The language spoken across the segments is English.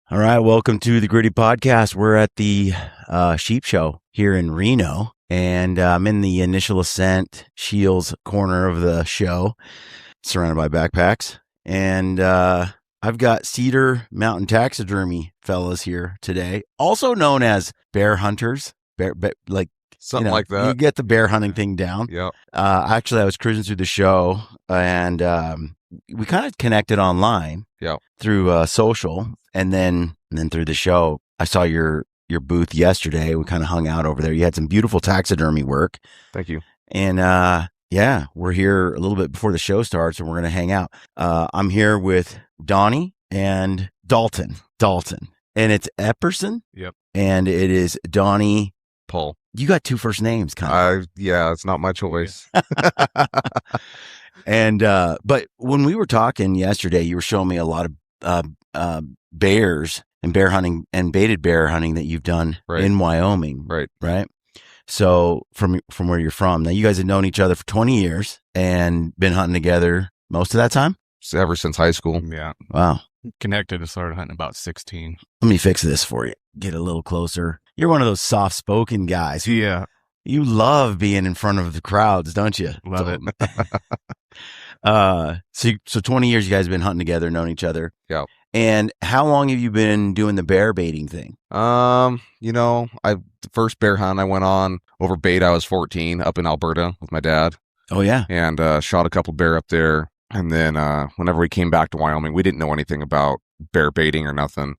All right, welcome to the Gritty Podcast. We're at the sheep show here in Reno, and I'm in the initial ascent Shields corner of the show, surrounded by backpacks. And I've got Cedar Mountain Taxidermy fellas here today, also known as bear hunters, Something like that. You get the bear hunting thing down. Yeah. Actually, I was cruising through the show, and we kind of connected online. Yeah. Through social, and then through the show. I saw your booth yesterday. We kind of hung out over there. You had some beautiful taxidermy work. Thank you. And yeah, we're here a little bit before the show starts, and we're gonna hang out. I'm here with Donnie and Dalton, and it's Epperson. Yep. And it is Donnie Paul. You got two first names, kind of. Yeah, it's not my choice. And but when we were talking yesterday, you were showing me a lot of bears and bear hunting and baited bear hunting that you've done in Wyoming. Right. So from where you're from, now you guys have known each other for 20 years and been hunting together most of that time? Ever since high school. Yeah. Wow. Connected and started hunting about 16. Let me fix this for you. Get a little closer. You're one of those soft-spoken guys. Yeah. You love being in front of the crowds, don't you? Love it. So 20 years you guys have been hunting together, known each other. Yeah. And how long have you been doing the bear baiting thing? The first bear hunt I went on over bait, I was 14 up in Alberta with my dad. Oh yeah. And shot a couple bear up there. And then whenever we came back to Wyoming, we didn't know anything about bear baiting or nothing.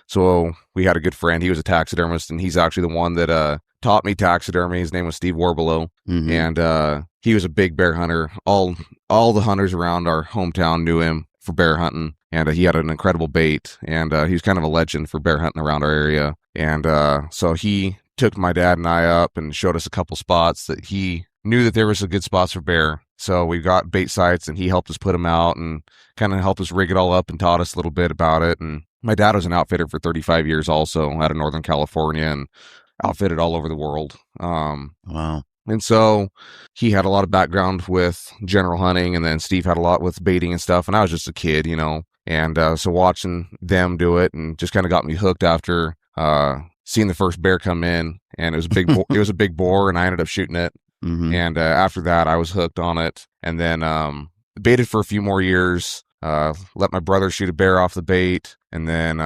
So we had a good friend. He was a taxidermist, and he's actually the one that taught me taxidermy. His name was Steve Warbelow. Mm-hmm. And he was a big bear hunter. All the hunters around our hometown knew him for bear hunting, and he had an incredible bait, and he was kind of a legend for bear hunting around our area. And so he took my dad and I up and showed us a couple spots that he knew that there was a good spots for bear. So we got bait sites, and he helped us put them out and kind of helped us rig it all up and taught us a little bit about it. And my dad was an outfitter for 35 years also out of Northern California and outfitted all over the world. Wow. And so he had a lot of background with general hunting, and then Steve had a lot with baiting and stuff. And I was just a kid, and so watching them do it and just kind of got me hooked after seeing the first bear come in. And it was a big it was a big boar, and I ended up shooting it. Mm-hmm. And after that, I was hooked on it, and then baited for a few more years. Let my brother shoot a bear off the bait, and then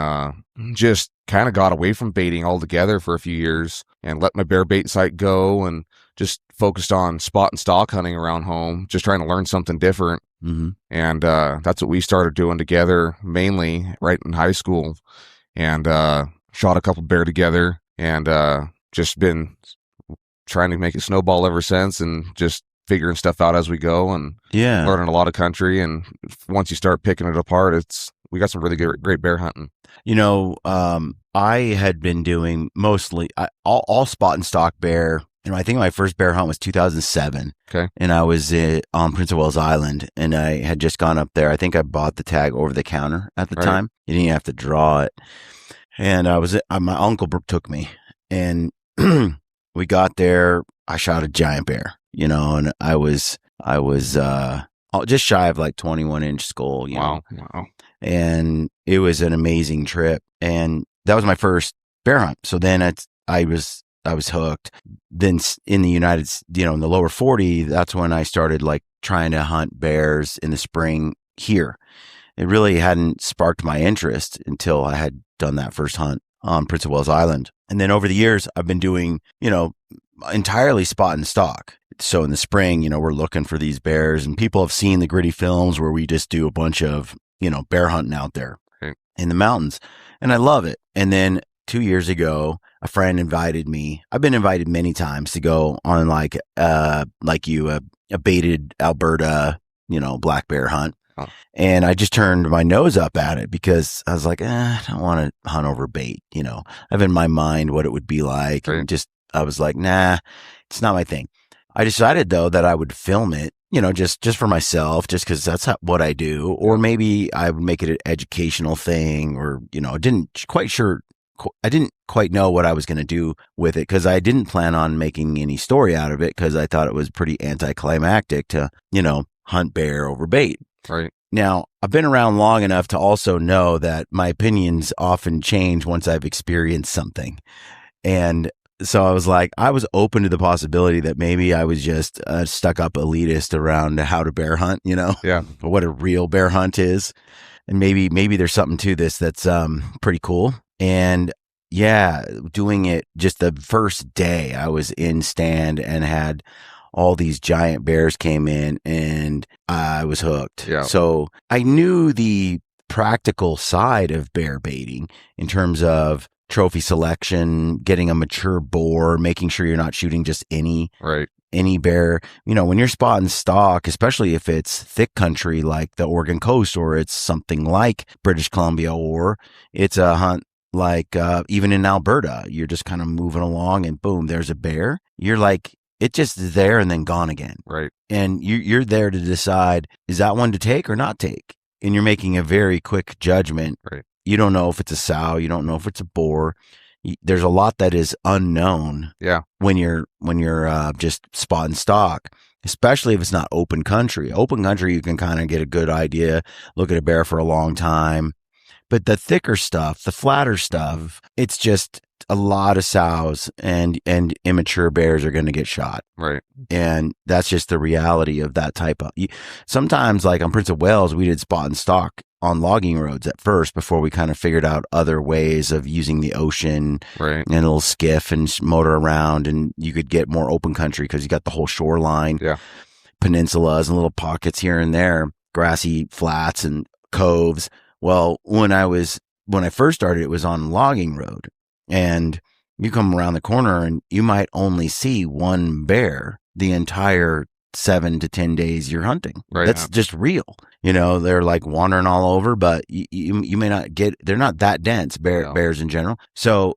just kind of got away from baiting altogether for a few years and let my bear bait site go and just focused on spot and stalk hunting around home, just trying to learn something different. Mm-hmm. And that's what we started doing together, mainly right in high school, and shot a couple bear together, and just been trying to make it snowball ever since, and just figuring stuff out as we go, and learning a lot of country. And once you start picking it apart, we got some really great bear hunting. I had been doing mostly all spot and stalk bear. I think my first bear hunt was 2007. Okay. And I was on Prince of Wales Island, and I had just gone up there. I think I bought the tag over the counter at the time. You didn't even have to draw it. And my uncle took me, and we got there. I shot a giant bear, and I was just shy of like 21-inch skull. Wow. And it was an amazing trip, and that was my first bear hunt. So then I was hooked. Then in the in the lower 40, that's when I started like trying to hunt bears in the spring here. It really hadn't sparked my interest until I had done that first hunt on Prince of Wales Island. And then over the years, I've been doing, entirely spot and stalk. So in the spring, we're looking for these bears, and people have seen the Gritty films where we just do a bunch of, bear hunting out there in the mountains. And I love it. And then 2 years ago, a friend invited me. I've been invited many times to go on a baited Alberta, black bear hunt. Oh. And I just turned my nose up at it because I was like, I don't want to hunt over bait. I have in my mind what it would be like. Right. And I was like, nah, it's not my thing. I decided though that I would film it, just for myself, just because that's what I do. Or maybe I would make it an educational thing, or, I didn't quite know what I was going to do with it, because I didn't plan on making any story out of it, because I thought it was pretty anticlimactic to, hunt bear over bait. Right. Now, I've been around long enough to also know that my opinions often change once I've experienced something. And so I was like, I was open to the possibility that maybe I was just a stuck up elitist around how to bear hunt, Yeah. what a real bear hunt is. And maybe there's something to this that's pretty cool. And yeah, doing it just the first day I was in stand and had all these giant bears came in and I was hooked. Yeah. So I knew the practical side of bear baiting in terms of trophy selection, getting a mature boar, making sure you're not shooting just any bear. When you're spotting stock, especially if it's thick country like the Oregon coast, or it's something like British Columbia, or it's a hunt like even in Alberta, you're just kind of moving along and boom, there's a bear. You're like, it just is there and then gone again. Right. And you're there to decide, is that one to take or not take? And you're making a very quick judgment. Right. You don't know if it's a sow. You don't know if it's a boar. There's a lot that is unknown. Yeah. When you're just spotting stock, especially if it's not open country. Open country, you can kind of get a good idea, look at a bear for a long time. But the thicker stuff, the flatter stuff, it's just a lot of sows and immature bears are going to get shot. Right. And that's just the reality of that type of. Sometimes, like on Prince of Wales, we did spot and stalk on logging roads at first before we kind of figured out other ways of using the ocean Right. and a little skiff and motor around, and you could get more open country because you got the whole shoreline, peninsulas and little pockets here and there, grassy flats and coves. Well, when I first started, it was on logging road, and you come around the corner and you might only see one bear the entire 7 to 10 days you're hunting. Right. That's just real. They're like wandering all over, but you may not get, they're not that dense, bears in general. So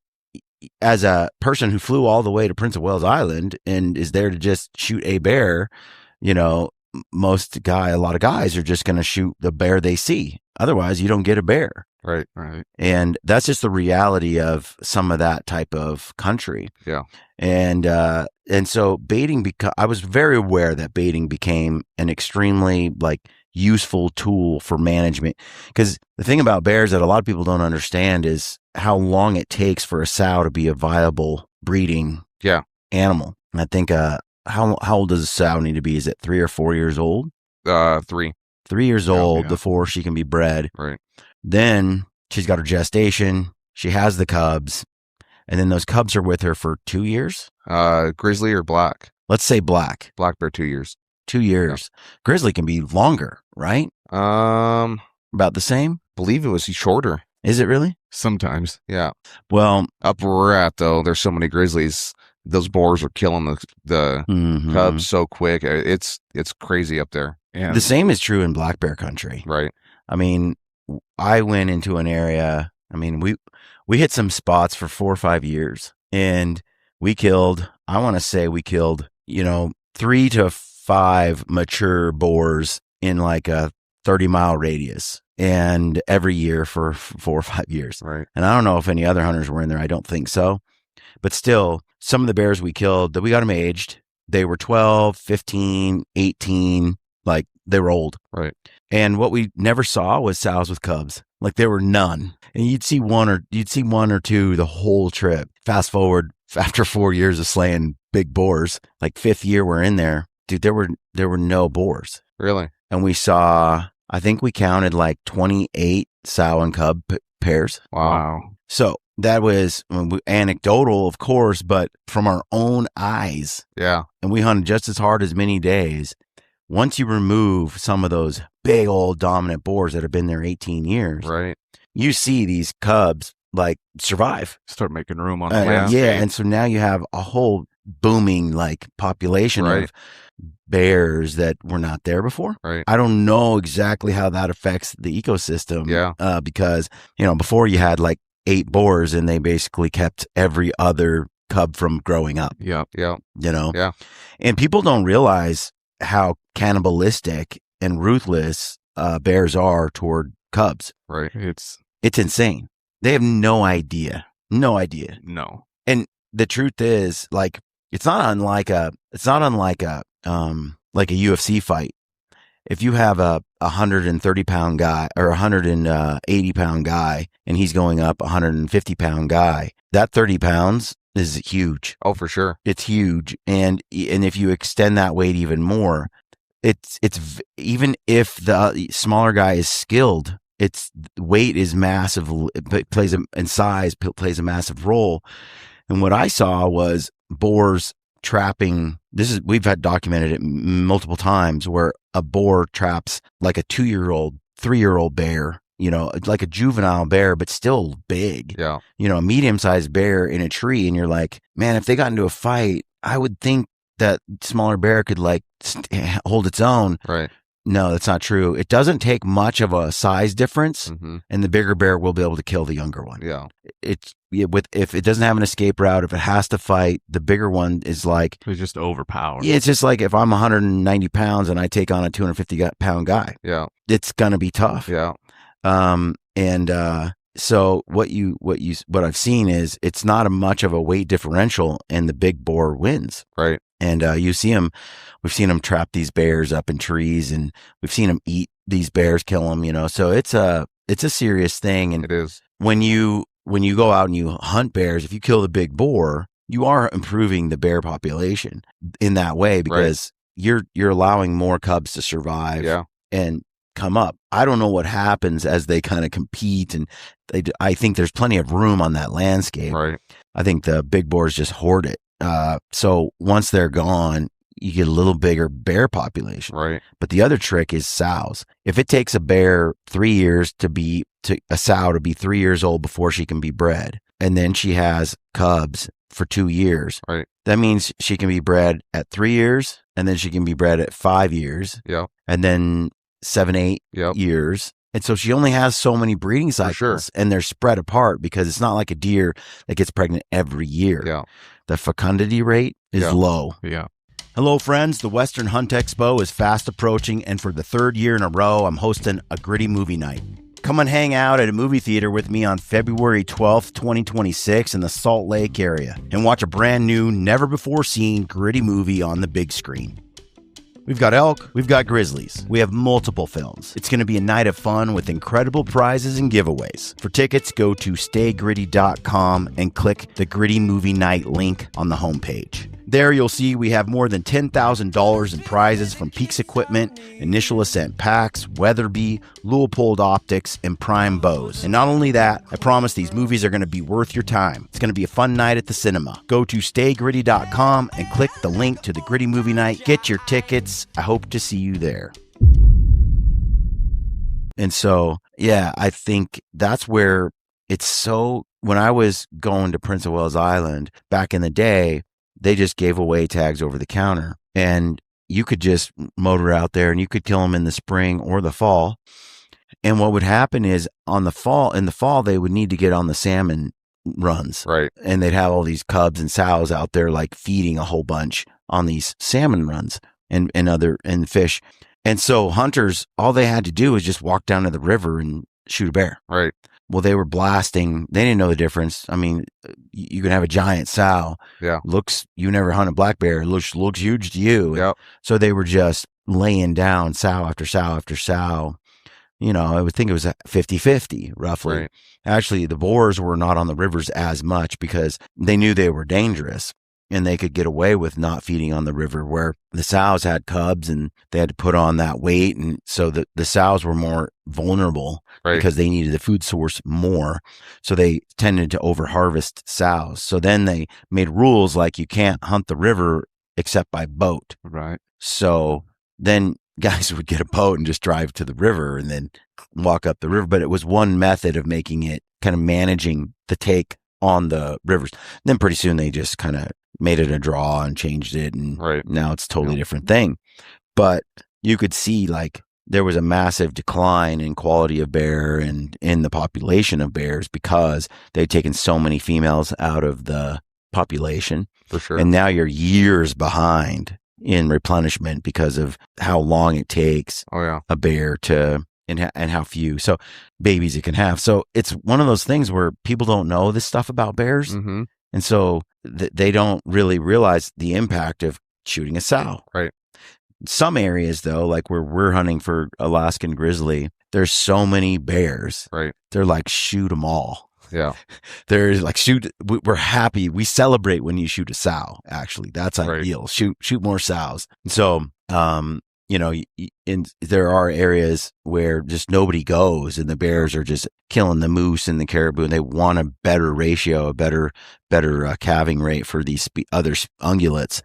as a person who flew all the way to Prince of Wales Island and is there to just shoot a bear, a lot of guys are just going to shoot the bear they see. Otherwise, you don't get a bear. Right. And that's just the reality of some of that type of country. Yeah. And so baiting, I was very aware that baiting became an extremely useful tool for management. Because the thing about bears that a lot of people don't understand is how long it takes for a sow to be a viable breeding animal. And I think, how old does a sow need to be? Is it 3 or 4 years old? 3. 3 years old before she can be bred. Right. Then she's got her gestation. She has the cubs. And then those cubs are with her for 2 years. Grizzly or black? Let's say black. Black bear, 2 years. 2 years. Yeah. Grizzly can be longer, right? About the same? Believe it was shorter. Is it really? Sometimes. Yeah. Well, up where we're at though, there's so many grizzlies. Those boars are killing the cubs so quick. It's crazy up there. And the same is true in black bear country. Right. I mean, I went into an area. I mean, we hit some spots for 4 or 5 years, and we killed. I want to say we killed 3 to 5 mature boars in like a 30-mile radius, and every year for 4 or 5 years. Right. And I don't know if any other hunters were in there. I don't think so, but still, some of the bears we killed, that we got them aged. They were 12, 15, 18. Like they were old. Right. And what we never saw was sows with cubs. Like there were none. And you'd see one or two the whole trip. Fast forward after 4 years of slaying big boars, like 5th year we're in there, dude, there were no boars. Really? And we saw, I think we counted like 28 sow and cub pairs. Wow. So that was anecdotal, of course, but from our own eyes. Yeah. And we hunted just as hard as many days. Once you remove some of those big old dominant boars that have been there 18 years, right, you see these cubs like survive. Start making room on the landscape. Yeah, and so now you have a whole booming like population of bears that were not there before. Right. I don't know exactly how that affects the ecosystem. Yeah. Because, before you had like 8 boars and they basically kept every other cub from growing up. Yeah. Yeah. Yeah. And people don't realize how cannibalistic and ruthless bears are toward cubs. Right. It's insane. They have no idea. No. And the truth is, like, it's not unlike a UFC fight. if you have a 130-pound guy or 180-pound guy, and he's going up 150-pound guy, that 30 pounds is huge. Oh, for sure. It's huge. And if you extend that weight even more, it's even if the smaller guy is skilled, its weight is massive. It plays in size plays a massive role. And what I saw was boars trapping. We've had documented it multiple times where a boar traps like a 2-year-old, 3-year-old bear, like a juvenile bear, but still big. Yeah. A medium-sized bear in a tree. And you're like, man, if they got into a fight, I would think that smaller bear could hold its own. Right. No, that's not true. It doesn't take much of a size difference, and the bigger bear will be able to kill the younger one. Yeah. If it doesn't have an escape route, if it has to fight, the bigger one is like It's just overpowered. Yeah, it's just like if I'm 190 pounds and I take on a 250-pound guy. Yeah. It's gonna be tough. Yeah. So what I've seen is it's not much of a weight differential, and the big boar wins. Right. And we've seen them trap these bears up in trees, and we've seen them eat these bears, kill them. So it's a serious thing. And it is. When you go out and you hunt bears, if you kill the big boar, you are improving the bear population in that way, because you're allowing more cubs to survive and come up. I don't know what happens as they kind of compete, and I think there's plenty of room on that landscape. Right. I think the big boars just hoard it. So once they're gone, you get a little bigger bear population. Right. But the other trick is sows. If it takes a bear 3 years a sow to be 3 years old before she can be bred, and then she has cubs for 2 years, right, that means she can be bred at 3 years, and then she can be bred at 5 years, and then 7, 8 years. And so she only has so many breeding cycles, and they're spread apart because it's not like a deer that gets pregnant every year. Yeah. The fecundity rate is low. Yeah. Hello, friends. The Western Hunt Expo is fast approaching, and for the 3rd year in a row, I'm hosting a gritty movie night. Come and hang out at a movie theater with me on February 12th, 2026 in the Salt Lake area, and watch a brand new, never-before-seen gritty movie on the big screen. We've got elk, we've got grizzlies, we have multiple films. It's going to be a night of fun with incredible prizes and giveaways. For tickets, go to staygritty.com and click the Gritty Movie Night link on the homepage. There you'll see we have more than $10,000 in prizes from Peaks Equipment, Initial Ascent Packs, Weatherby, Leupold Optics, and Prime Bows. And not only that, I promise these movies are going to be worth your time. It's going to be a fun night at the cinema. Go to staygritty.com and click the link to the Gritty Movie Night. Get your tickets. I hope to see you there. And so, I think that's where it's so... When I was going to Prince of Wales Island back in the day, they just gave away tags over the counter, and you could just motor out there and you could kill them in the spring or the fall. And what would happen is in the fall, they would need to get on the salmon runs. Right. And they'd have all these cubs and sows out there like feeding a whole bunch on these salmon runs and fish. And so hunters, all they had to do was just walk down to the river and shoot a bear. Right. Well, they were blasting. They didn't know the difference. I mean, you can have a giant sow. Yeah. You never hunt a black bear. It looks huge to you. Yep. So they were just laying down sow after sow after sow. I would think it was 50-50 roughly. Right. Actually, the boars were not on the rivers as much because they knew they were dangerous. And they could get away with not feeding on the river, where the sows had cubs and they had to put on that weight. And so the sows were more vulnerable because they needed the food source more. So they tended to overharvest sows. So then they made rules like you can't hunt the river except by boat. Right. So then guys would get a boat and just drive to the river and then walk up the river. But it was one method of making it kind of managing the take on the rivers. Then pretty soon they just kind of made it a draw and changed it, and now it's a totally different thing. But you could see there was a massive decline in quality of bear and in the population of bears because they'd taken so many females out of the population. For sure. And now you're years behind in replenishment because of how long it takes a bear to and how few babies it can have. So it's one of those things where people don't know this stuff about bears. Mm-hmm. And so they don't really realize the impact of shooting a sow. Right. some areas though, like where we're hunting for Alaskan grizzly, there's so many bears. Right. They're like, shoot them all. Yeah. There's like, we're happy. We celebrate when you shoot a sow. Actually, that's ideal. Shoot more sows. So, you know, there are areas where just nobody goes, and the bears are just killing the moose and the caribou, and they want a better ratio, a better calving rate for these other ungulates.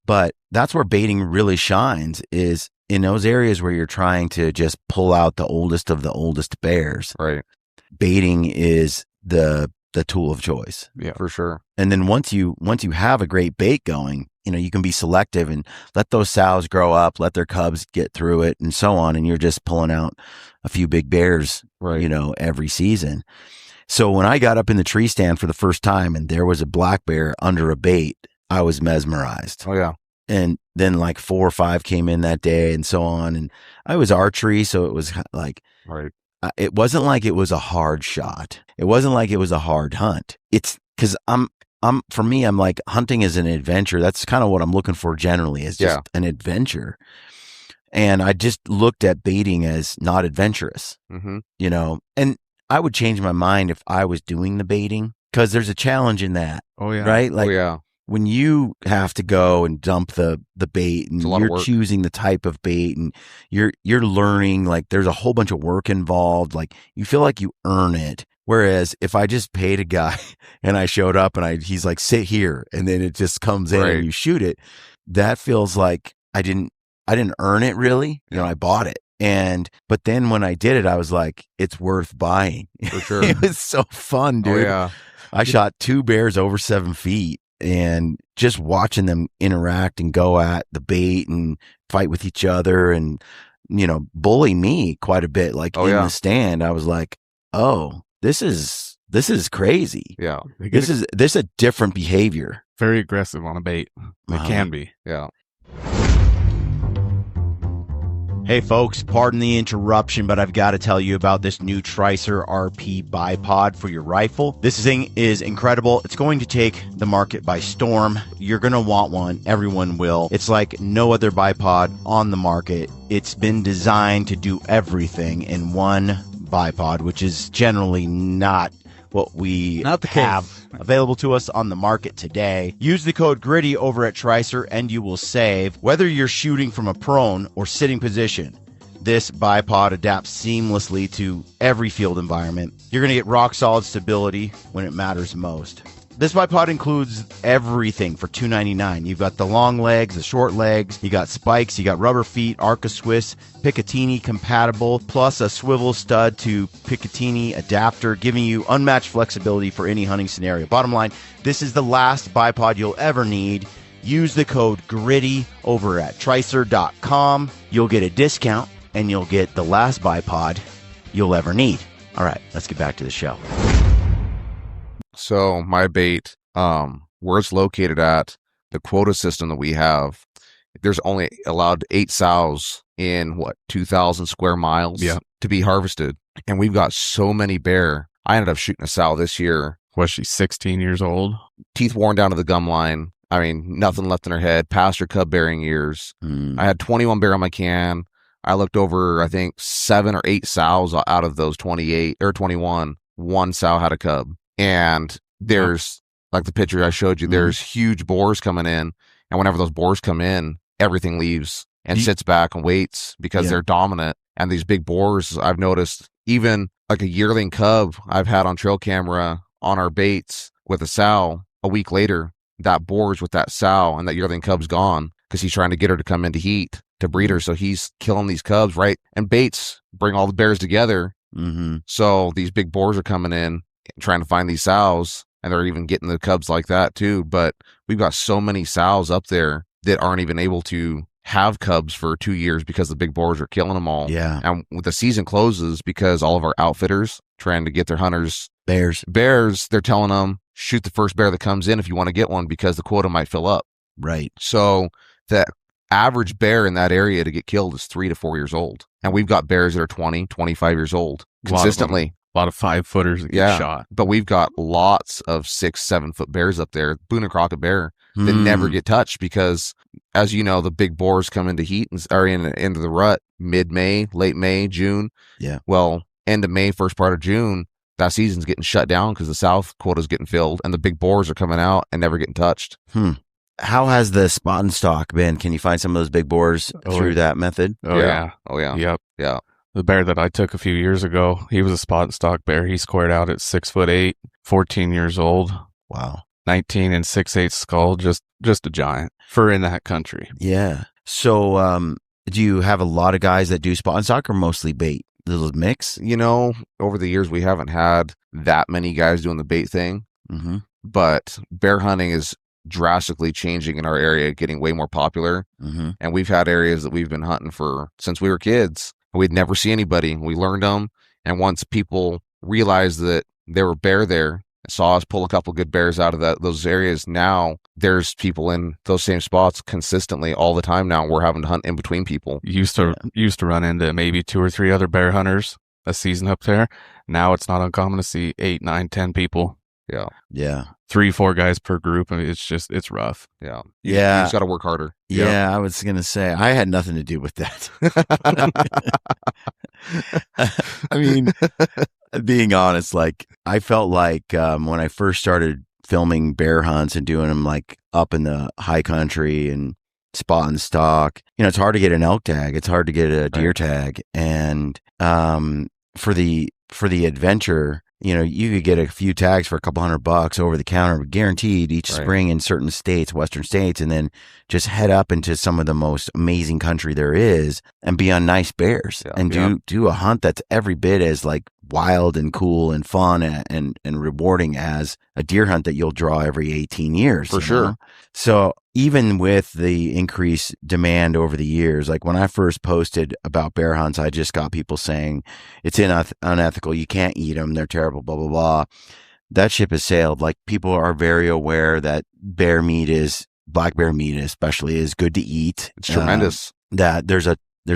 But that's where baiting really shines, is in those areas where you're trying to just pull out the oldest of the oldest bears. Right. Baiting is the tool of choice. Yeah, for sure. And then once you have a great bait going, you know, you can be selective and let those sows grow up, let their cubs get through it, and so on. And you're just pulling out a few big bears, right, you know, every season. So when I got up in the tree stand for the first time and there was a black bear under a bait, I was mesmerized. Oh yeah. And then like 4 or 5 came in that day and so on. And I was archery, so it was like, right. It wasn't like it was a hard shot. It wasn't like it was a hard hunt. It's because for me, I'm like, hunting is an adventure. That's kind of what I'm looking for generally, is just an adventure. And I just looked at baiting as not adventurous, you know, and I would change my mind if I was doing the baiting, because there's a challenge in that. Oh yeah. Right? Like, oh, yeah. When you have to go and dump the bait, and you're choosing the type of bait, and you're learning, like there's a whole bunch of work involved, like you feel like you earn it. Whereas if I just paid a guy and I showed up and he's like, sit here, and then it just comes in and you shoot it, that feels like I didn't earn it really. You know, I bought it. But then when I did it, I was like, it's worth buying. For sure. It was so fun, dude. Oh, yeah. I shot 2 bears over 7 feet. And just watching them interact and go at the bait and fight with each other and, you know, bully me quite a bit. Like the stand, I was like, oh, this is crazy. Yeah. This is a different behavior. Very aggressive on a bait. They can be. Yeah. Hey folks, pardon the interruption, but I've got to tell you about this new Tricer RP bipod for your rifle. This thing is incredible. It's going to take the market by storm. You're going to want one. Everyone will. It's like no other bipod on the market. It's been designed to do everything in one bipod, which is generally not what we have available to us on the market today. Use the code GRITTY over at Tricer and you will save. Whether you're shooting from a prone or sitting position, this bipod adapts seamlessly to every field environment. You're going to get rock solid stability when it matters most. This bipod includes everything for $2.99. You've got the long legs, the short legs, you got spikes, you got rubber feet, Arca Swiss, Picatinny compatible, plus a swivel stud to Picatinny adapter, giving you unmatched flexibility for any hunting scenario. Bottom line, this is the last bipod you'll ever need. Use the code GRITTY over at Tricer.com. You'll get a discount and you'll get the last bipod you'll ever need. All right, let's get back to the show. So my bait, where it's located at, the quota system that we have, there's only allowed 8 sows in 2,000 square miles to be harvested. And we've got so many bear. I ended up shooting a sow this year. Was she 16 years old? Teeth worn down to the gum line. I mean, nothing left in her head, past her cub bearing years. I had 21 bear on my can. I looked over, I think 7 or 8 sows out of those 28 or 21. One sow had a cub. And there's, like the picture I showed you, there's huge boars coming in. And whenever those boars come in, everything leaves and sits back and waits because they're dominant. And these big boars, I've noticed, even like a yearling cub I've had on trail camera on our baits with a sow, a week later, that boar's with that sow and that yearling cub's gone because he's trying to get her to come into heat to breed her. So he's killing these cubs, right? And baits bring all the bears together. So these big boars are coming in, trying to find these sows, and they're even getting the cubs like that too. But we've got so many sows up there that aren't even able to have cubs for 2 years because the big boars are killing them all. Yeah. And the season closes because all of our outfitters trying to get their hunters bears, they're telling them, shoot the first bear that comes in if you want to get one because the quota might fill up. Right. So the average bear in that area to get killed is 3 to 4 years old. And we've got bears that are 20, 25 years old consistently. A lot of 5-footers that get shot. But we've got lots of 6-7 foot bears up there, Boone and Crockett bear, that never get touched because as you know, the big boars come into heat and are into the rut mid-May, late May, June. Yeah. Well, end of May, first part of June, that season's getting shut down because the south quota's getting filled and the big boars are coming out and never getting touched. How has the spot and stock been? Can you find some of those big boars through that method? Oh yeah. Oh yeah. Yep. Yeah. The bear that I took a few years ago, he was a spot and stock bear. He squared out at 6'8", 14 years old. Wow. 19 and 6/8 skull, just a giant for in that country. Yeah. So, do you have a lot of guys that do spot and stock or mostly bait? Little mix? You know, over the years, we haven't had that many guys doing the bait thing, but bear hunting is drastically changing in our area, getting way more popular. And we've had areas that we've been hunting for since we were kids. We'd never see anybody. We learned them. And once people realized that there were bear there, saw us pull a couple good bears out of those areas, now there's people in those same spots consistently all the time now. We're having to hunt in between people. Used to run into maybe 2 or 3 other bear hunters a season up there. Now it's not uncommon to see 8, 9, 10 people. Yeah. 3, 4 guys per group. I mean, it's rough. You Yeah. just got to work harder. Yeah, I was going to say, I had nothing to do with that. I mean, being honest, like, I felt like when I first started filming bear hunts and doing them like up in the high country and spot and stock, it's hard to get an elk tag. It's hard to get a deer tag. And for the adventure, you could get a few tags for a couple $100 over the counter, guaranteed each spring in certain states, Western states, and then just head up into some of the most amazing country there is and be on nice bears and do a hunt that's every bit as like wild and cool and fun and rewarding as a deer hunt that you'll draw every 18 years. For sure. So even with the increased demand over the years, like when I first posted about bear hunts, I just got people saying it's unethical. You can't eat them. They're terrible, blah, blah, blah. That ship has sailed. Like people are very aware that black bear meat especially is good to eat. It's tremendous. That there's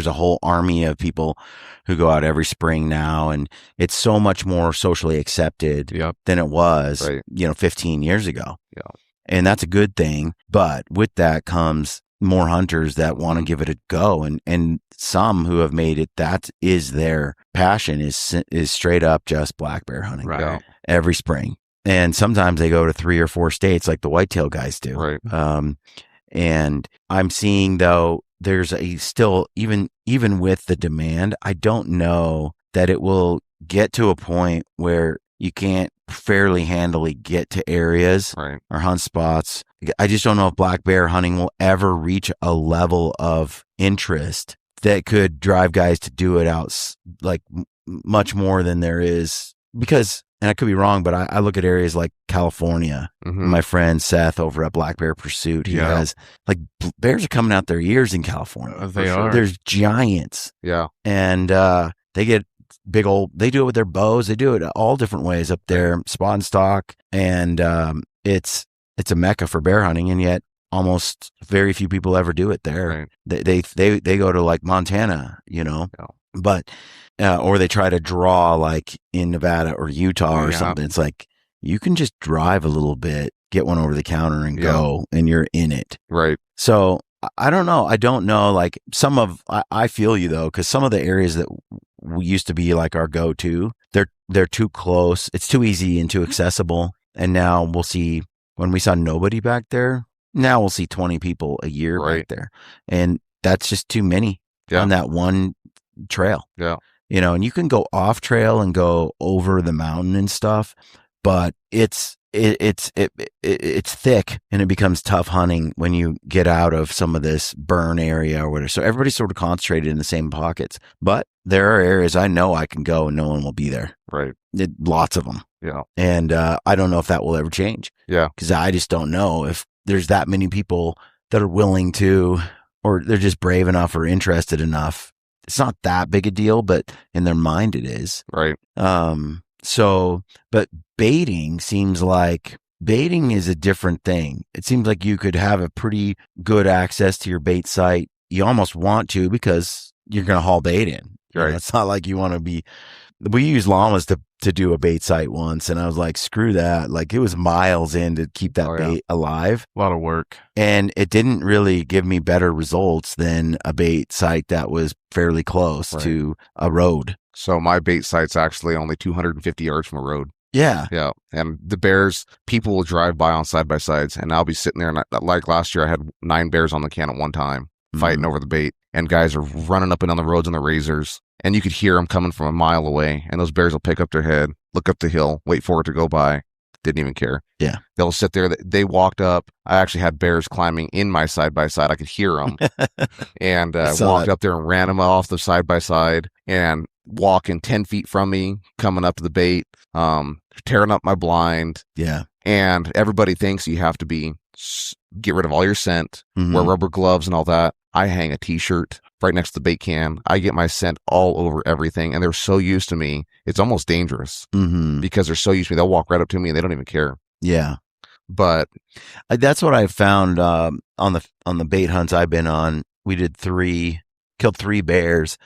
a whole army of people who go out every spring now, and it's so much more socially accepted than it was, 15 years ago. Yeah. And that's a good thing. But with that comes more hunters that want to give it a go. And some who have made it, that is their passion, is straight up just black bear hunting every spring. And sometimes they go to 3 or 4 states like the whitetail guys do. Right. And I'm seeing, though, there's still, even with the demand, I don't know that it will get to a point where you can't fairly handily get to areas or hunt spots. I just don't know if black bear hunting will ever reach a level of interest that could drive guys to do it out like much more than there is, because, and I could be wrong, but I look at areas like California. My friend Seth over at Black Bear Pursuit, he has like bears are coming out their ears in California. They are. There's giants. Yeah. And they get big old, they do it with their bows. They do it all different ways up there, spot and stock. And it's a mecca for bear hunting. And yet almost very few people ever do it there. Right. They go to like Montana, but, or they try to draw like in Nevada or Utah or something. It's like, you can just drive a little bit, get one over the counter and go, and you're in it. Right. So I don't know. I don't know. Like I feel you though, because some of the areas that used to be like our go-to, they're too close. It's too easy and too accessible. And now we'll see, when we saw nobody back there, now we'll see 20 people a year back there. And that's just too many on that one trail. Yeah. And you can go off trail and go over the mountain and stuff, but it's thick and it becomes tough hunting when you get out of some of this burn area or whatever. So everybody's sort of concentrated in the same pockets, but there are areas I know I can go and no one will be there. Right. Lots of them. Yeah. And I don't know if that will ever change. Yeah. Because I just don't know if there's that many people that are willing to, or they're just brave enough or interested enough. It's not that big a deal, but in their mind it is. Right. So, but baiting is a different thing. It seems like you could have a pretty good access to your bait site. You almost want to, because you're going to haul bait in. Right. It's not like you want to be We used llamas to do a bait site once, and I was like, screw that. Like, it was miles in to keep that bait alive. A lot of work. And it didn't really give me better results than a bait site that was fairly close to a road. So my bait site's actually only 250 yards from a road. Yeah. Yeah. And the bears, people will drive by on side-by-sides, and I'll be sitting there, and like last year, I had 9 bears on the can at one time fighting over the bait, and guys are running up and down the roads on the razors, and you could hear them coming from a mile away, and those bears will pick up their head, look up the hill, wait for it to go by. Didn't even care. Yeah. They'll sit there. They walked up. I actually had bears climbing in my side-by-side. I could hear them. And walked up there and ran them off the side-by-side and walking 10 feet from me, coming up to the bait, tearing up my blind. Yeah. And everybody thinks you have to get rid of all your scent, wear rubber gloves and all that. I hang a t-shirt right next to the bait can. I get my scent all over everything. And they're so used to me. It's almost dangerous because they're so used to me. They'll walk right up to me and they don't even care. Yeah. But that's what I found on the bait hunts I've been on. We did killed 3 bears.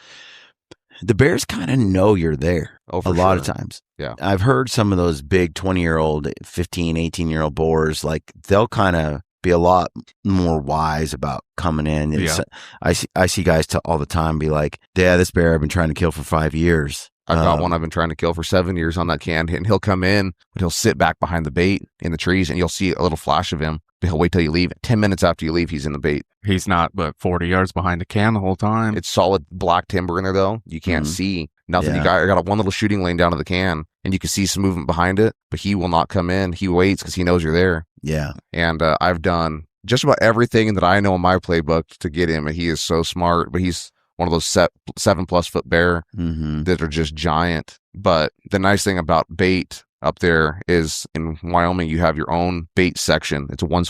The bears kind of know you're there a lot of times. Yeah. I've heard some of those big 20-year-old, 15, 18-year-old boars, like they'll kind of be a lot more wise about coming in. Yeah. I see guys all the time be like, yeah, this bear I've been trying to kill for 5 years. I've got one I've been trying to kill for 7 years on that can, and he'll come in, but he'll sit back behind the bait in the trees, and you'll see a little flash of him. But he'll wait till you leave. 10 minutes after you leave, he's in the bait. He's not but 40 yards behind the can the whole time. It's solid black timber in there, though. You can't see nothing. Yeah. I got one little shooting lane down to the can, and you can see some movement behind it, but he will not come in. He waits because he knows you're there. Yeah. And I've done just about everything that I know in my playbook to get him, and he is so smart, but he's one of those 7+ foot bear that are just giant. But the nice thing about bait up there is in Wyoming, you have your own bait section. It's a 1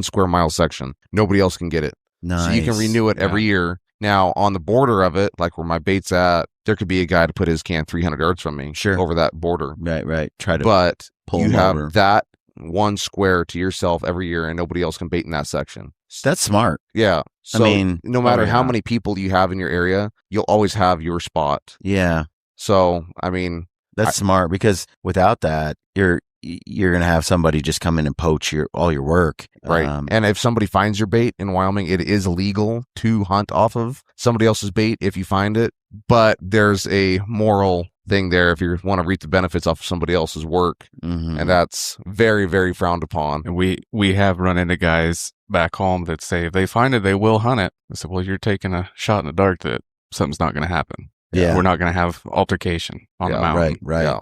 square mile section. Nobody else can get it. Nice. So you can renew it every year. Now, on the border of it, like where my bait's at, there could be a guy to put his can 300 yards from me over that border. Right. Try to pull you have over. That 1 square to yourself every year, and nobody else can bait in that section. That's smart. Yeah. So no matter how many people you have in your area, you'll always have your spot. Yeah. So, that's smart, because without that, you're going to have somebody just come in and poach all your work. Right. And if somebody finds your bait in Wyoming, it is legal to hunt off of somebody else's bait if you find it. But there's a moral thing there if you want to reap the benefits off of somebody else's work. And that's very, very frowned upon. And we have run into guys back home that say if they find it, they will hunt it. I said, well, you're taking a shot in the dark that something's not going to happen. Yeah. We're not going to have altercation on the mountain. Right.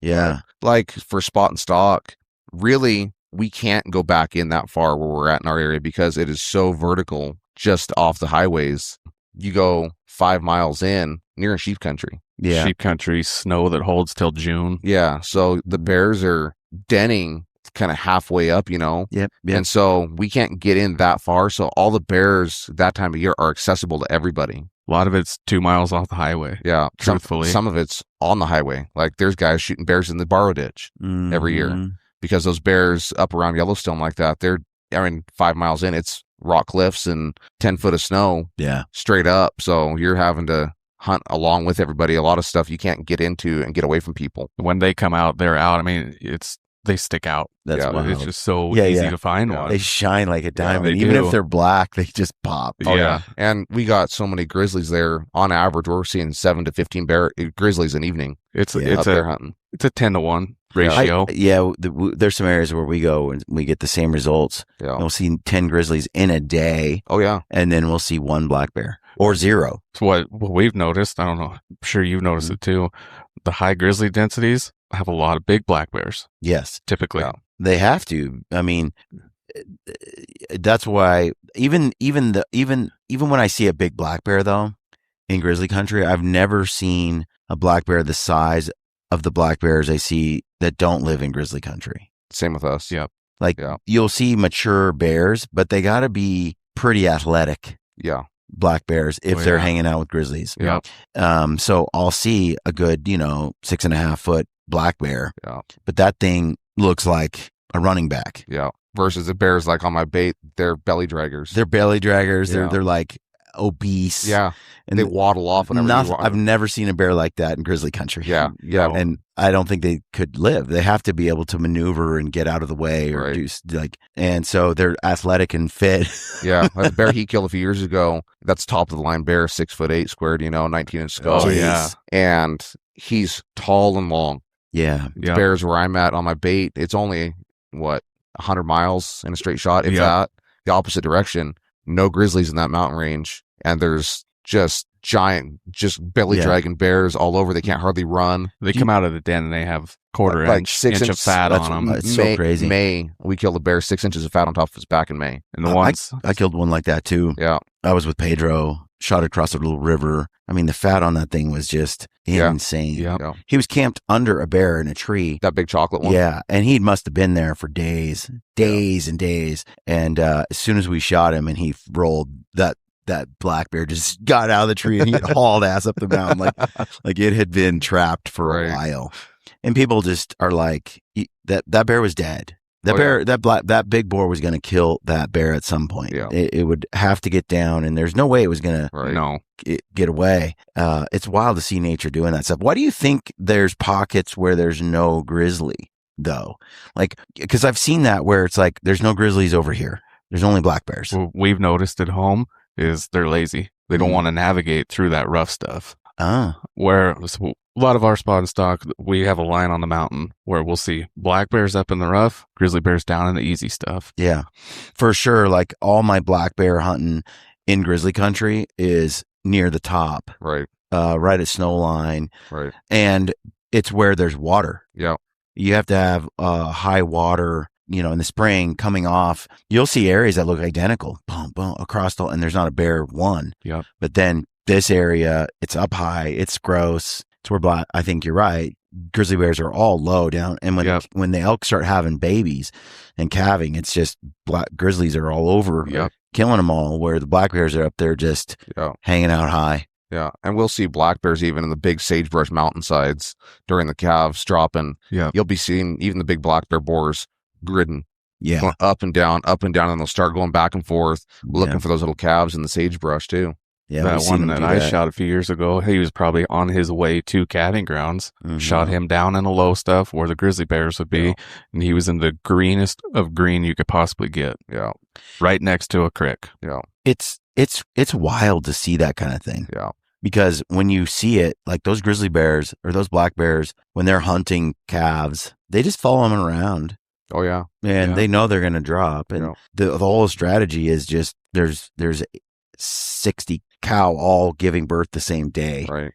Yeah. Like for spot and stock, really, we can't go back in that far where we're at in our area because it is so vertical just off the highways. You go 5 miles in, near sheep country. Yeah. Sheep country, snow that holds till June. Yeah. So the bears are denning kind of halfway up, Yep. And so we can't get in that far. So all the bears that time of year are accessible to everybody. A lot of it's 2 miles off the highway. Yeah. Truthfully. Some of it's on the highway. Like there's guys shooting bears in the borrow ditch every year because those bears up around Yellowstone like that, 5 miles in, it's rock cliffs and 10 foot of snow straight up. So you're having to hunt along with everybody. A lot of stuff you can't get into and get away from people. When they come out, they're out. They stick out. That's wild. It's just so easy to find one. They shine like a diamond. Yeah, even if they're black, they just pop. Oh, yeah. And we got so many grizzlies there. On average, we're seeing 7 to 15 grizzlies an evening. It's bear hunting. It's a 10-to-1 ratio. There's some areas where we go and we get the same results. Yeah. And we'll see 10 grizzlies in a day. Oh, yeah. And then we'll see 1 black bear or 0. So what we've noticed, I don't know, I'm sure you've noticed it too, the high grizzly densities have a lot of big black bears. Yes. Typically. Yeah. They have to. That's why even when I see a big black bear though in grizzly country, I've never seen a black bear the size of the black bears I see that don't live in grizzly country. Same with us. Yep. You'll see mature bears, but they got to be pretty athletic. Yeah. Black bears if they're hanging out with grizzlies. Yeah. So I'll see a good, 6.5 foot black bear. Yeah. But that thing looks like a running back. Yeah. Versus the bears like on my bait, they're belly draggers. They're belly draggers. Yeah. They're like obese. Yeah. And they waddle off whenever you want. I've never seen a bear like that in grizzly country. Yeah. And I don't think they could live. They have to be able to maneuver and get out of the way or Right. do and so they're athletic and fit. Yeah. The bear he killed a few years ago, that's top of the line bear, 6'8" squared, 19-inch skull. Oh, yeah. And he's tall and long. Yeah. The bears where I'm at on my bait, it's only 100 miles in a straight shot. If that, the opposite direction, no grizzlies in that mountain range. And there's just giant, just belly dragging bears all over. They can't hardly run. They come out of the den and they have quarter like inch 6 of fat on them. It's so crazy. May, we killed a bear, 6 inches of fat on top of his back in May. And the ones I killed one like that too. Yeah. I was with Pedro, shot across a little river. I mean, the fat on that thing was just insane. Yeah. He was camped under a bear in a tree. That big chocolate one. Yeah. And he must have been there for days and days. And as soon as we shot him and he rolled, that black bear just got out of the tree and he hauled ass up the mountain like it had been trapped for a while. And people just are like, that bear was dead. That big boar was going to kill that bear at some point. Yeah. It would have to get down, and there's no way it was going to get away. It's wild to see nature doing that stuff. Why do you think there's pockets where there's no grizzly though? Like, because I've seen that where it's like there's no grizzlies over here. There's only black bears. What we've noticed at home is they're lazy. They don't want to navigate through that rough stuff. Where a lot of our spot and stock, we have a line on the mountain where we'll see black bears up in the rough, grizzly bears down in the easy stuff. Yeah, for sure. Like all my black bear hunting in grizzly country is near the top, right at snow line, right, and it's where there's water. Yeah, you have to have high water. In the spring coming off, you'll see areas that look identical, boom, boom, across and there's not a bear one. Yeah. But then this area, it's up high, it's gross. It's where I think you're right. Grizzly bears are all low down. And when the elk start having babies and calving, it's just grizzlies are all over, killing them all, where the black bears are up there just hanging out high. Yeah, and we'll see black bears even in the big sagebrush mountainsides during the calves dropping. Yeah. You'll be seeing even the big black bear boars gridding, going up and down, and they'll start going back and forth, looking for those little calves in the sagebrush too. Yeah, that one that I shot a few years ago, he was probably on his way to calving grounds. Mm-hmm. Shot him down in the low stuff where the grizzly bears would be, and he was in the greenest of green you could possibly get. Yeah, right next to a creek. Yeah, it's wild to see that kind of thing. Yeah. Because when you see it, like those grizzly bears or those black bears, when they're hunting calves, they just follow them around. Oh yeah, and they know they're going to drop, and the whole strategy is just there's 60 cow all giving birth the same day, right?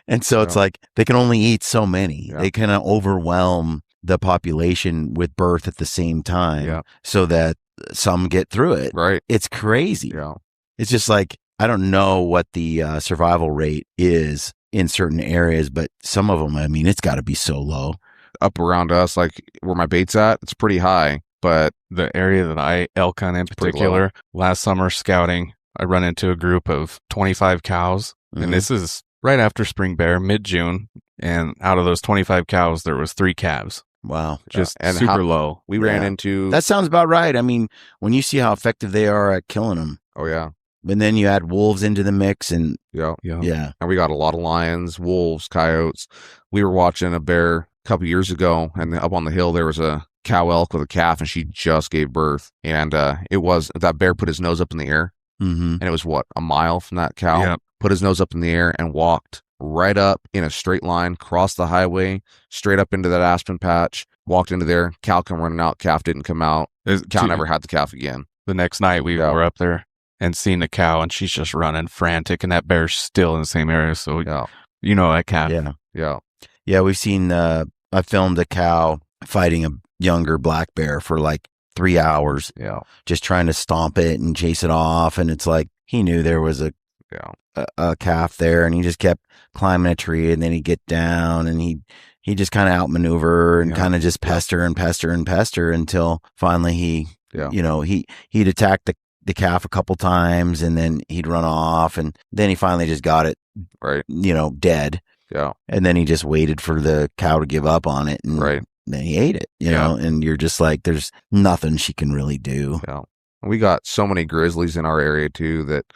And so it's like they can only eat so many. They kind of overwhelm the population with birth at the same time, so that some get through it. Right? It's crazy. Yeah, it's just like I don't know what the survival rate is in certain areas, but some of them, I mean, it's got to be so low. Up around us, like where my bait's at, it's pretty high. But the area that I elk hunt in particular, last summer scouting, I run into a group of 25 cows, and this is right after spring bear, mid-June, and out of those 25 cows, there was 3 calves. Wow. Just super low. We ran into... That sounds about right. I mean, when you see how effective they are at killing them. Oh, yeah. And then you add wolves into the mix and... Yeah. And we got a lot of lions, wolves, coyotes. We were watching a bear a couple years ago, and up on the hill, there was a cow elk with a calf, and she just gave birth. And that bear put his nose up in the air, and it was, a mile from that cow? Yep. Put his nose up in the air and walked right up in a straight line, crossed the highway, straight up into that aspen patch, walked into there, cow come running out, calf didn't come out. Cow never had the calf again. The next night, we were up there and seen the cow, and she's just running frantic, and that bear's still in the same area, so that calf. Yeah, we've seen, I filmed a cow fighting a younger black bear for like 3 hours, just trying to stomp it and chase it off, and it's like, he knew there was a calf there, and he just kept climbing a tree, and then he'd get down, and he just kind of outmaneuver and kind of just pester until finally he'd attack the calf a couple times, and then he'd run off, and then he finally just got it dead. Yeah. And then he just waited for the cow to give up on it, and then he ate it, and you're just like, there's nothing she can really do. Yeah. We got so many grizzlies in our area too that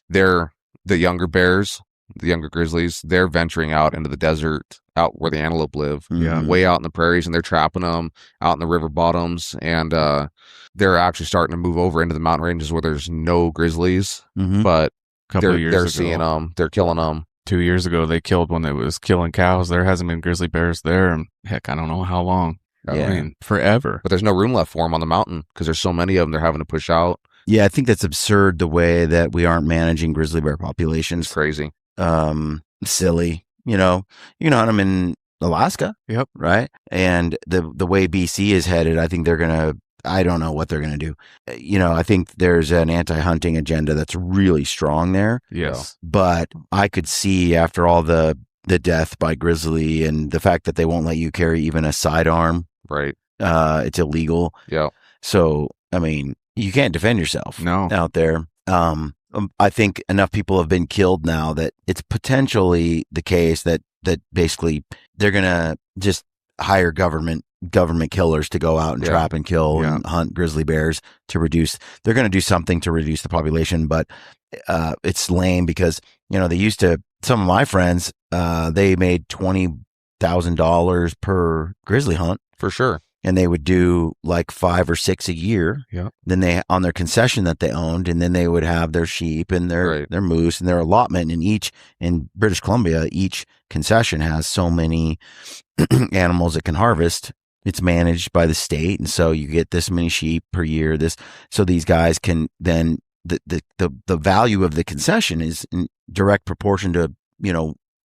they're the younger bears, the younger grizzlies. They're venturing out into the desert, out where the antelope live, way out in the prairies, and they're trapping them out in the river bottoms. And they're actually starting to move over into the mountain ranges where there's no grizzlies, but they're seeing them, they're killing them. 2 years ago, they killed one that was killing cows. There hasn't been grizzly bears there, and heck, I don't know how long. Yeah. I mean, forever. But there's no room left for them on the mountain because there's so many of them. They're having to push out. Yeah, I think that's absurd the way that we aren't managing grizzly bear populations. It's crazy. Silly. You know, you can hunt them in Alaska. Yep. Right. And the way BC is headed, I think they're gonna. I don't know what they're gonna do. You know, I think there's an anti-hunting agenda that's really strong there. Yes. But I could see after all the death by grizzly and the fact that they won't let you carry even a sidearm. Right. It's illegal. Yeah. So I mean, you can't defend yourself. No. Out there. I think enough people have been killed now that it's potentially the case that basically they're gonna just hire government killers to go out and trap and kill and hunt grizzly bears to reduce. They're gonna do something to reduce the population, but it's lame because you know they used to. Some of my friends, they made $20,000 per grizzly hunt for sure. And they would do like 5 or 6 a year. Yeah. Then they on their concession that they owned, and then they would have their sheep and their moose and their allotment. And in British Columbia, each concession has so many animals it can harvest. It's managed by the state, and so you get this many sheep per year. So these guys can then the value of the concession is in direct proportion to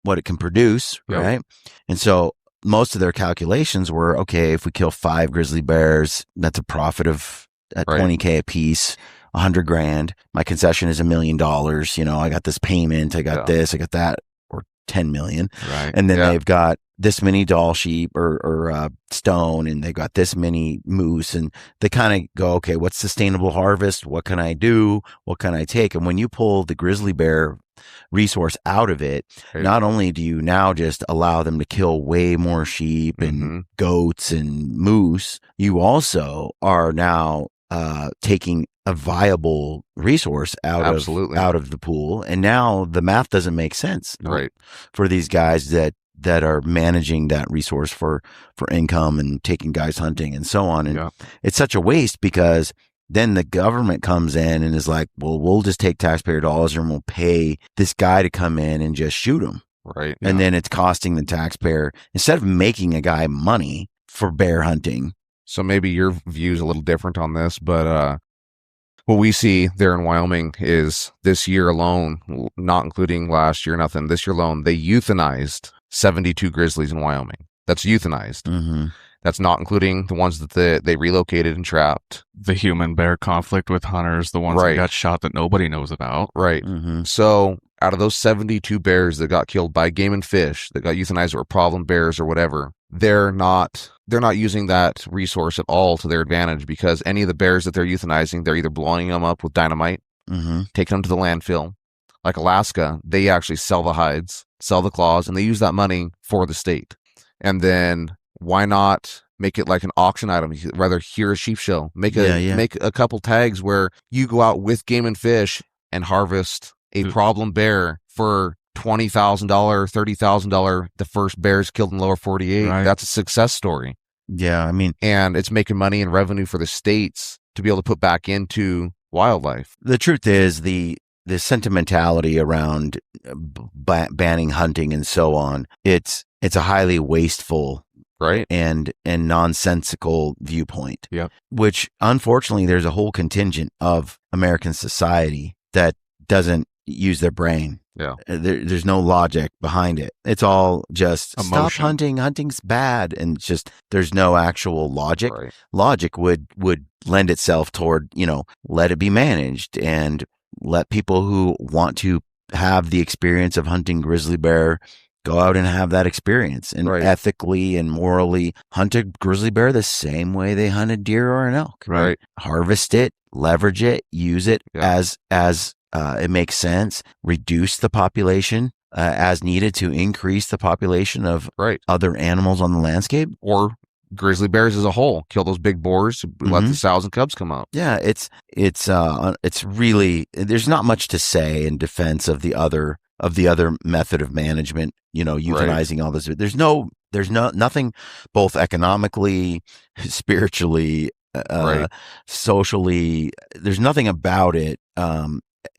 what it can produce, right? And so most of their calculations were, okay, if we kill 5 grizzly bears, that's a profit of at $20K a piece, $100,000. My concession is $1 million. I got this payment, I got this, I got that, or 10 million. Right. And then they've got this many doll sheep or stone, and they've got this many moose, and they kind of go, okay, what's sustainable harvest? What can I do? What can I take? And when you pull the grizzly bear resource out of it, not only do you now just allow them to kill way more sheep and goats and moose, you also are now taking a viable resource out of the pool, and now the math doesn't make sense for these guys that are managing that resource for income and taking guys hunting and so on. And it's such a waste because then the government comes in and is like, well, we'll just take taxpayer dollars and we'll pay this guy to come in and just shoot him. Right. And then it's costing the taxpayer, instead of making a guy money for bear hunting. So maybe your view is a little different on this, but what we see there in Wyoming is this year alone, not including last year, nothing, this year alone, they euthanized 72 grizzlies in Wyoming. That's euthanized. Mm-hmm. That's not including the ones that they relocated and trapped. The human bear conflict with hunters, the ones that got shot that nobody knows about. Right. Mm-hmm. So out of those 72 bears that got killed by game and fish, that got euthanized or problem bears or whatever, they're not using that resource at all to their advantage, because any of the bears that they're euthanizing, they're either blowing them up with dynamite, taking them to the landfill. Like Alaska, they actually sell the hides, sell the claws, and they use that money for the state. And then why not make it like an auction item? Rather, here a sheep show. Make a couple tags where you go out with game and fish and harvest a problem bear for $20,000, $30,000. The first bears killed in lower 48. Right. That's a success story. Yeah, I mean, and it's making money and revenue for the states to be able to put back into wildlife. The truth is the sentimentality around banning hunting and so on. It's a highly wasteful, and nonsensical viewpoint. Yeah. Which unfortunately there's a whole contingent of American society that doesn't use their brain. Yeah. There's no logic behind it. It's all just emotion. Stop hunting. Hunting's bad. And it's just, there's no actual logic. Right. Logic would lend itself toward, let it be managed and let people who want to have the experience of hunting grizzly bear go out and have that experience and ethically and morally hunt a grizzly bear the same way they hunt a deer or an elk. Right. Harvest it, leverage it, use it as it makes sense, reduce the population as needed to increase the population of other animals on the landscape. Or grizzly bears as a whole. Kill those big boars, let the sows and cubs come out. Yeah, it's really, there's not much to say in defense of the other method of management, euthanizing all this. There's nothing, both economically, spiritually, socially, there's nothing about it,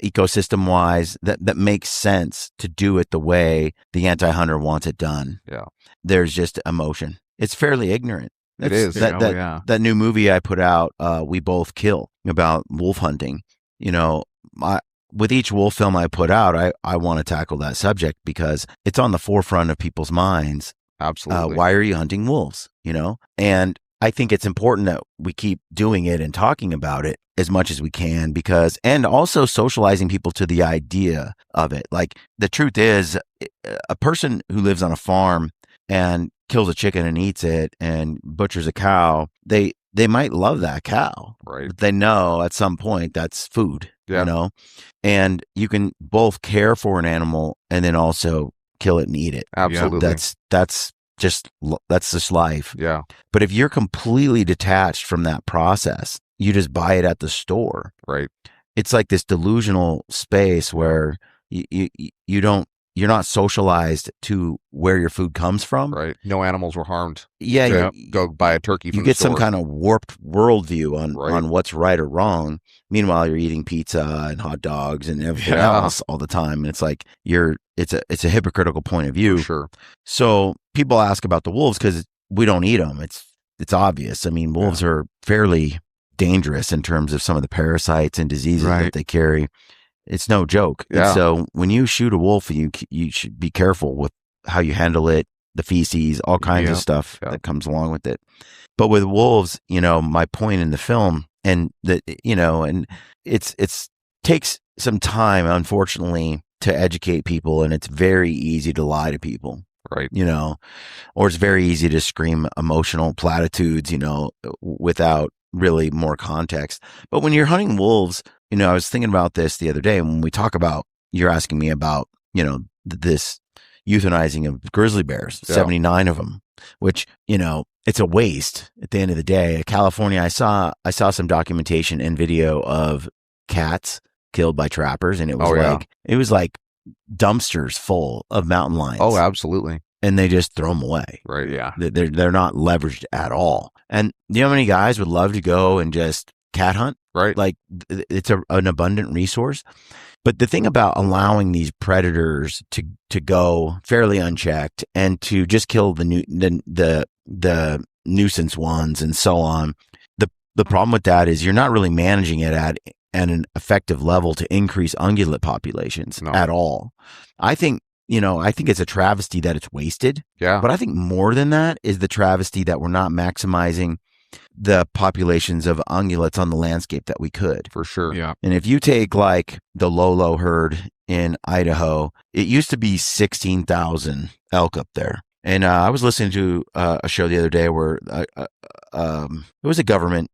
ecosystem wise, that makes sense to do it the way the anti-hunter wants it done. Yeah. There's just emotion. It's fairly ignorant. It is. That new movie I put out, We Both Kill, about wolf hunting. With each wolf film I put out, I want to tackle that subject because it's on the forefront of people's minds. Absolutely. Why are you hunting wolves? And I think it's important that we keep doing it and talking about it as much as we can, and also socializing people to the idea of it. Like, the truth is, a person who lives on a farm and kills a chicken and eats it and butchers a cow, they might love that cow. Right. But they know at some point that's food, and you can both care for an animal and then also kill it and eat it. Absolutely. That's just life. Yeah. But if you're completely detached from that process, you just buy it at the store. Right. It's like this delusional space where you're not socialized to where your food comes from. Right. No animals were harmed. Yeah. Go buy a turkey from you get the store. some kind of warped worldview on what's right or wrong. Meanwhile, you're eating pizza and hot dogs and everything else all the time. And it's like it's a hypocritical point of view. For sure. So people ask about the wolves because we don't eat them. It's obvious. I mean, wolves are fairly dangerous in terms of some of the parasites and diseases that they carry. It's no joke. Yeah. And so when you shoot a wolf, you should be careful with how you handle it, the feces, all kinds of stuff that comes along with it. But with wolves, my point in the film, and that, and it's takes some time, unfortunately, to educate people, and it's very easy to lie to people. Right. Or it's very easy to scream emotional platitudes, without really more context. But when you're hunting wolves, I was thinking about this the other day when we talk about, you're asking me about, this euthanizing of grizzly bears, 79 of them, which, it's a waste at the end of the day. California, I saw some documentation and video of cats killed by trappers, and it was like dumpsters full of mountain lions. Oh, absolutely. And they just throw them away. Right. Yeah. They're not leveraged at all. And you know how many guys would love to go and just cat hunt? Right. Like, it's an abundant resource. But the thing about allowing these predators to go fairly unchecked and to just kill the nuisance ones and so on, the problem with that is you're not really managing it at an effective level to increase ungulate populations at all. I think it's a travesty that it's wasted. Yeah. But I think more than that is the travesty that we're not maximizing the populations of ungulates on the landscape that we could. For sure. Yeah. And if you take like the Lolo herd in Idaho, it used to be 16,000 elk up there. And I was listening to a show the other day where it was a government,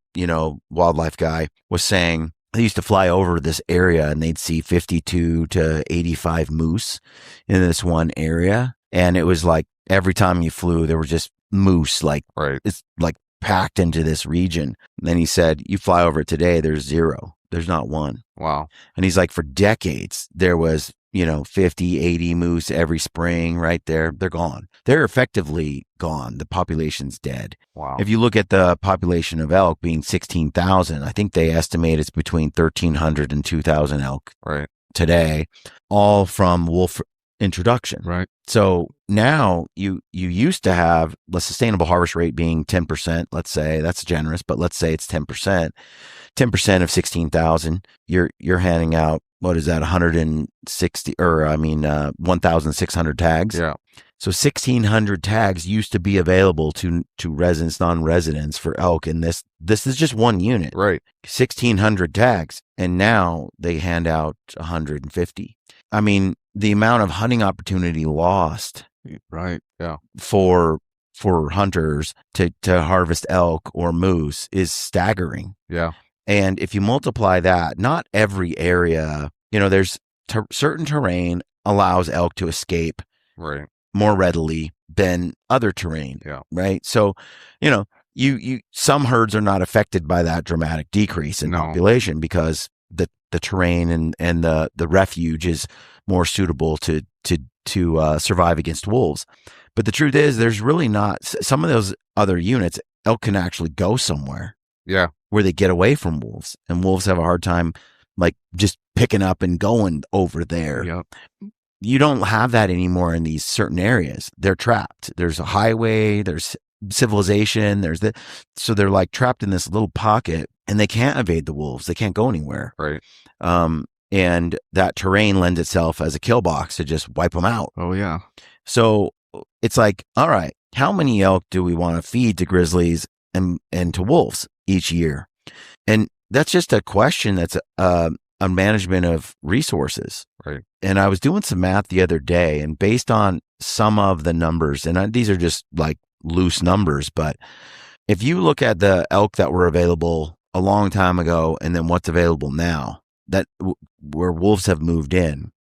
wildlife guy was saying they used to fly over this area and they'd see 52 to 85 moose in this one area. And it was like every time you flew, there was just moose, it's like packed into this region. And then he said, you fly over it today, there's zero. There's not one. Wow. And he's like, for decades, there was, 50, 80 moose every spring right there. They're gone. They're effectively gone. The population's dead. Wow. If you look at the population of elk being 16,000, I think they estimate it's between 1,300 and 2,000 elk today, all from wolf introduction. Right. So now you used to have the sustainable harvest rate being 10%, let's say. That's generous, but let's say it's 10%. 10% of 16,000, you're handing out, what is that, 1,600 tags. Yeah. So 1,600 tags used to be available to residents, non-residents for elk, and this is just one unit. Right. 1,600 tags, and now they hand out 150. I mean, the amount of hunting opportunity lost. Right. Yeah. For hunters to harvest elk or moose is staggering. Yeah. And if you multiply that, not every area, there's certain terrain allows elk to escape right more readily than other terrain. Yeah. Right. So, you some herds are not affected by that dramatic decrease in population because the terrain and the refuge is more suitable to survive against wolves. But the truth is, there's really not some of those other units. Elk can actually go somewhere. Yeah. Where they get away from wolves, and wolves have a hard time like just picking up and going over there. Yep. You don't have that anymore in these certain areas. They're trapped. There's a highway, there's civilization, so they're like trapped in this little pocket, and they can't evade the wolves. They can't go anywhere. Right. And that terrain lends itself as a kill box to just wipe them out. Oh yeah. So it's like, all right, how many elk do we want to feed to grizzlies and to wolves each year? And that's just a question that's a management of resources. Right. And I was doing some math the other day, and based on some of the numbers, and these are just like loose numbers, but if you look at the elk that were available a long time ago and then what's available now, where wolves have moved in,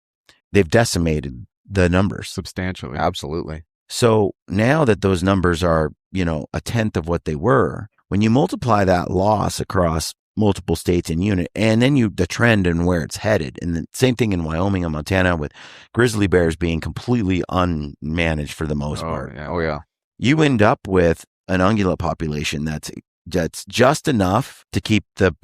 they've decimated the numbers substantially. Absolutely. So now that those numbers are, a tenth of what they were, when you multiply that loss across multiple states and unit, and then the trend and where it's headed, and the same thing in Wyoming and Montana with grizzly bears being completely unmanaged for the most part. Yeah. Oh yeah. You end up with an ungulate population that's just enough to keep the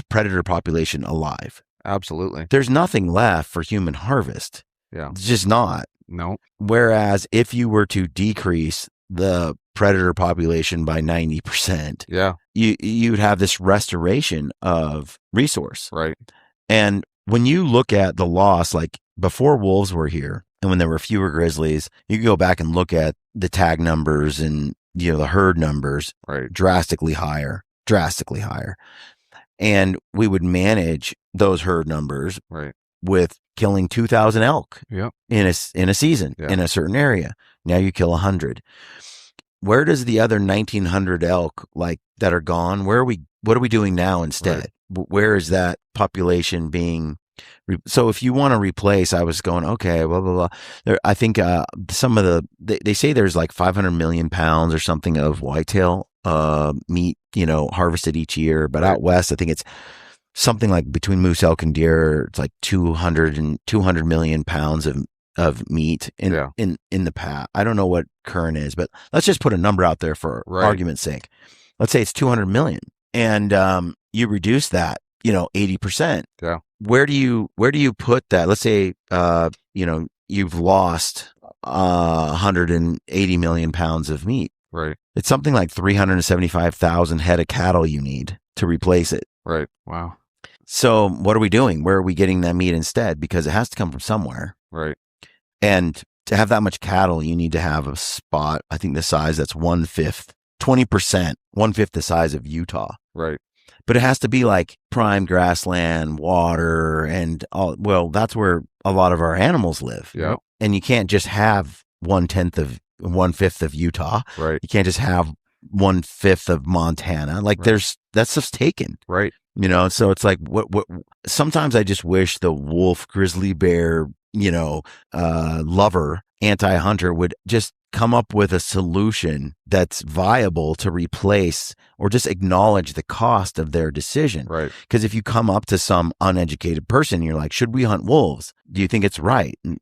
predator population alive. Absolutely. There's nothing left for human harvest. Yeah. It's just not. No. Whereas if you were to decrease the predator population by 90%, yeah, you'd have this restoration of resource. Right. And when you look at the loss, like before wolves were here and when there were fewer grizzlies, you can go back and look at the tag numbers and the herd numbers, right, drastically higher. And we would manage those herd numbers, right, with killing 2,000 elk, yep, in a season, in a certain area. Now you kill 100. Where does the other 1,900 elk that are gone? What are we doing now instead? Right. Where is that population being? So if you want to replace, I was going, okay, blah, blah, blah. I think some of they say there's like 500 million pounds or something of whitetail meat, harvested each year. But out west, I think it's something like between moose, elk, and deer, it's like 200 million pounds of meat in the past. I don't know what current is, but let's just put a number out there for argument's sake. Let's say it's 200 million, and you reduce that, 80%. Yeah. Where do you put that? Let's say, you've lost 180 million pounds of meat. Right. It's something like 375,000 head of cattle you need to replace it. Right. Wow. So what are we doing? Where are we getting that meat instead? Because it has to come from somewhere. Right. And to have that much cattle, you need to have a spot, I think the size that's 1/5, 20%, 1/5 the size of Utah. Right. But it has to be like prime grassland, water, and all. Well, that's where a lot of our animals live. Yeah. And you can't just have 1/5 of Utah. Right. You can't just have 1/5 of Montana. Like that stuff's taken. Right. So it's like what sometimes I just wish the wolf, grizzly bear, lover, anti-hunter would just come up with a solution that's viable to replace or just acknowledge the cost of their decision. Right. Because if you come up to some uneducated person, you're like, should we hunt wolves? Do you think it's right? And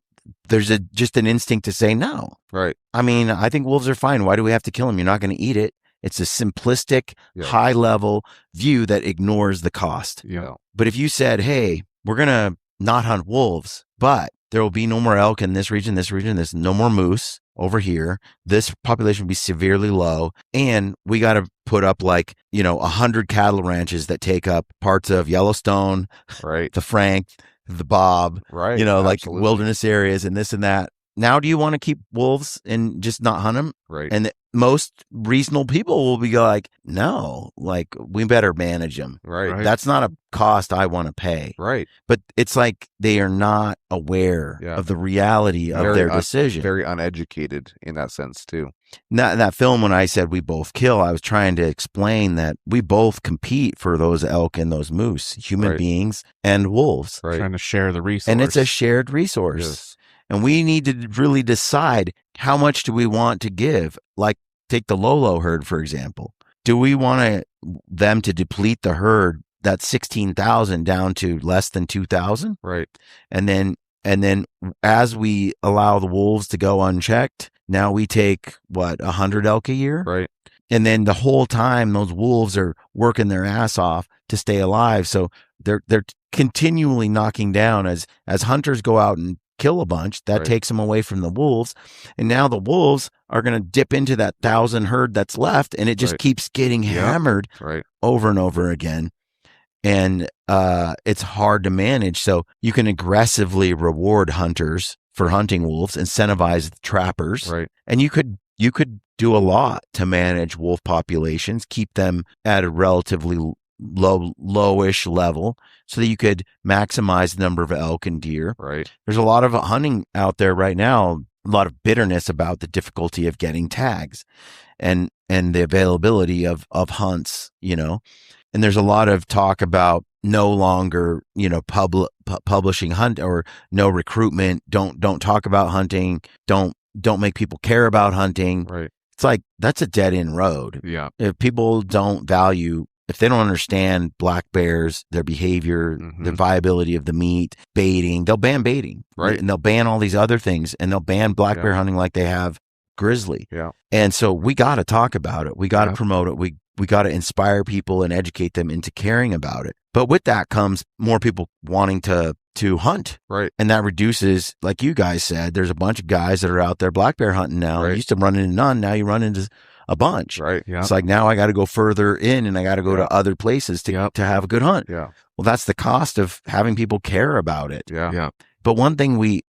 there's just an instinct to say no. Right. I mean, I think wolves are fine. Why do we have to kill them? You're not going to eat it. It's a simplistic, high-level view that ignores the cost. Yeah. But if you said, hey, we're going to not hunt wolves, but there will be no more elk in this region, there's no more moose over here. This population will be severely low. And we got to put up 100 cattle ranches that take up parts of Yellowstone, right, the Frank, the Bob, right, like wilderness areas and this and that. Now, do you want to keep wolves and just not hunt them? Right. And most reasonable people will be like, no, we better manage them. Right. That's not a cost I want to pay. Right. But it's like they are not aware of the reality of their decision. Very uneducated in that sense, too. In that film, when I said we both kill, I was trying to explain that we both compete for those elk and those moose, human beings and wolves. Right. Trying to share the resource. And it's a shared resource. Yes. And we need to really decide how much do we want to give. Like take the Lolo herd, for example. Do we want them to deplete the herd that's 16,000 down to less than 2,000? Right. And then as we allow the wolves to go unchecked, now we take 100 elk a year? Right. And then the whole time those wolves are working their ass off to stay alive. So they're continually knocking down as hunters go out and kill a bunch. That takes them away from the wolves. And now the wolves are going to dip into that 1,000 herd that's left, and it just keeps getting hammered over and over again. And it's hard to manage. So you can aggressively reward hunters for hunting wolves, incentivize the trappers. Right. And you could do a lot to manage wolf populations, keep them at a relatively lowish level so that you could maximize the number of elk and deer. Right. There's a lot of hunting out there right now, a lot of bitterness about the difficulty of getting tags and the availability of hunts, And there's a lot of talk about no longer, publishing hunt or no recruitment. Don't talk about hunting. Don't make people care about hunting. Right. It's like, that's a dead end road. Yeah. If people don't value, if they don't understand black bears, their behavior, the viability of the meat, baiting, they'll ban baiting. Right. And they'll ban all these other things, and they'll ban black bear hunting like they have grizzly. Yeah. And so we got to talk about it. We got to promote it. We got to inspire people and educate them into caring about it. But with that comes more people wanting to hunt. Right. And that reduces, like you guys said, there's a bunch of guys that are out there black bear hunting now. Right. You used to run into none. Now you run into a bunch. Right. Yeah. It's like, now I got to go further in and I got to go to other places to have a good hunt. Yeah. Well, that's the cost of having people care about it. Yeah. Yeah. But one thing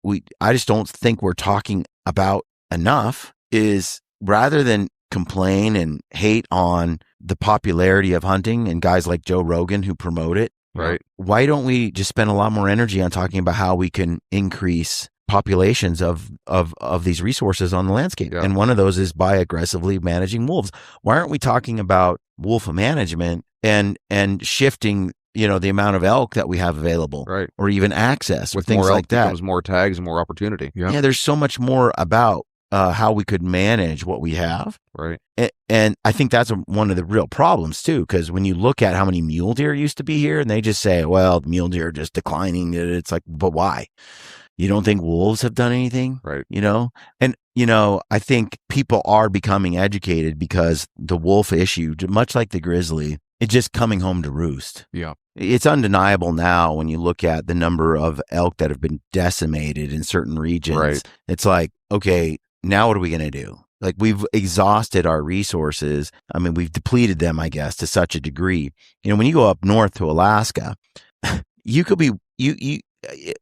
I just don't think we're talking about enough is, rather than complain and hate on the popularity of hunting and guys like Joe Rogan who promote it, Right. why don't we just spend a lot more energy on talking about how we can increase populations of these resources on the landscape? Yeah. And one of those is by aggressively managing wolves. Why aren't we talking about wolf management and shifting, the amount of elk that we have available, Right. or even access With or things more elk like that? becomes more tags and more opportunity. Yeah, there's so much more about how we could manage what we have. Right. And I think that's one of the real problems too, because when you look at how many mule deer used to be here, and they just say, well, the mule deer are just declining. It's like, but why? You don't think wolves have done anything? Right. And, I think people are becoming educated, because the wolf issue, much like the grizzly, it's just coming home to roost. Yeah. It's undeniable now when you look at the number of elk that have been decimated in certain regions. Right. It's like, okay, now what are we going to do? Like, we've exhausted our resources. I mean, we've depleted them, I guess, to such a degree. When you go up north to Alaska, you could be,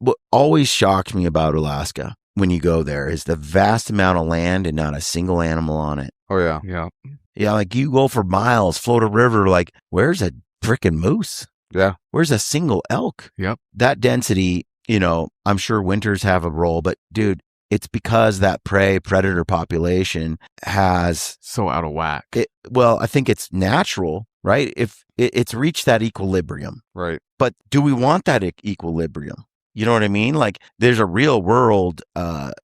what always shocked me about Alaska when you go there is the vast amount of land and not a single animal on it. Oh yeah. Yeah. Yeah. Like, you go for miles, float a river, like, where's a freaking moose? Yeah. Where's a single elk? Yep. That density, I'm sure winters have a role, but dude, it's because that predator population has so out of whack. Well, I think it's natural, right? If it's reached that equilibrium, Right. but do we want that equilibrium? You know what I mean? Like, there's a real world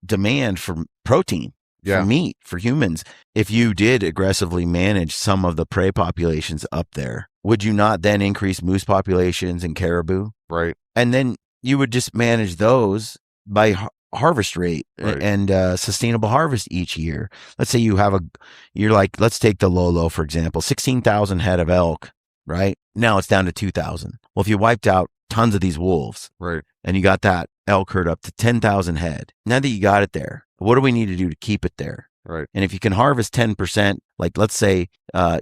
demand for protein, for meat, for humans. If you did aggressively manage some of the prey populations up there, would you not then increase moose populations and caribou? Right. And then you would just manage those by harvest rate and sustainable harvest each year. Let's say you're like, let's take the Lolo, for example, 16,000 head of elk, right? Now it's down to 2,000. Well, if you wiped out tons of these wolves, Right. and you got that elk herd up to 10,000 head, now that you got it there, what do we need to do to keep it there? Right. And if you can harvest 10%, like let's say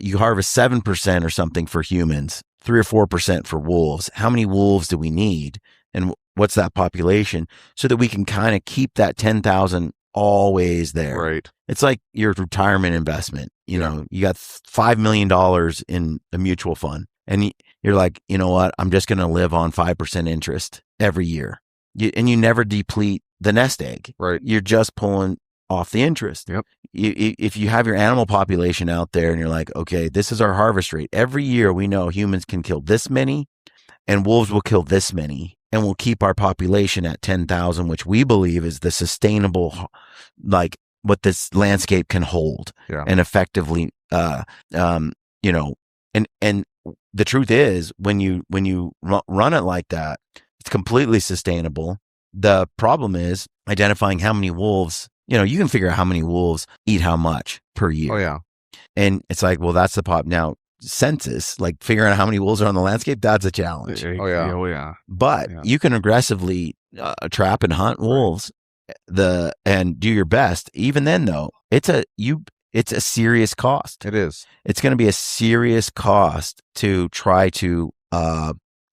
you harvest 7% or something for humans, 3 or 4% for wolves, how many wolves do we need? And what's that population, so that we can kind of keep that 10,000 always there? Right. It's like your retirement investment. You got $5 million in a mutual fund, and you're like, you know what? I'm just going to live on 5% interest every year. And you never deplete the nest egg. Right. You're just pulling off the interest. Yep. If you have your animal population out there and you're like, okay, this is our harvest rate. Every year we know humans can kill this many and wolves will kill this many. and we'll keep our population at 10,000, which we believe is the sustainable, like what this landscape can hold and effectively, you know, and the truth is when you run it like that, it's completely sustainable. The problem is identifying how many wolves, you know, you can figure out how many wolves eat how much per year. Oh, yeah. And it's like, well, that's the now census, like figuring out how many wolves are on the landscape, that's a challenge. Oh, yeah. Oh, yeah. But you can aggressively trap and hunt wolves and do your best. Even then, though, it's a serious cost. It is. It's going to be a serious cost to try to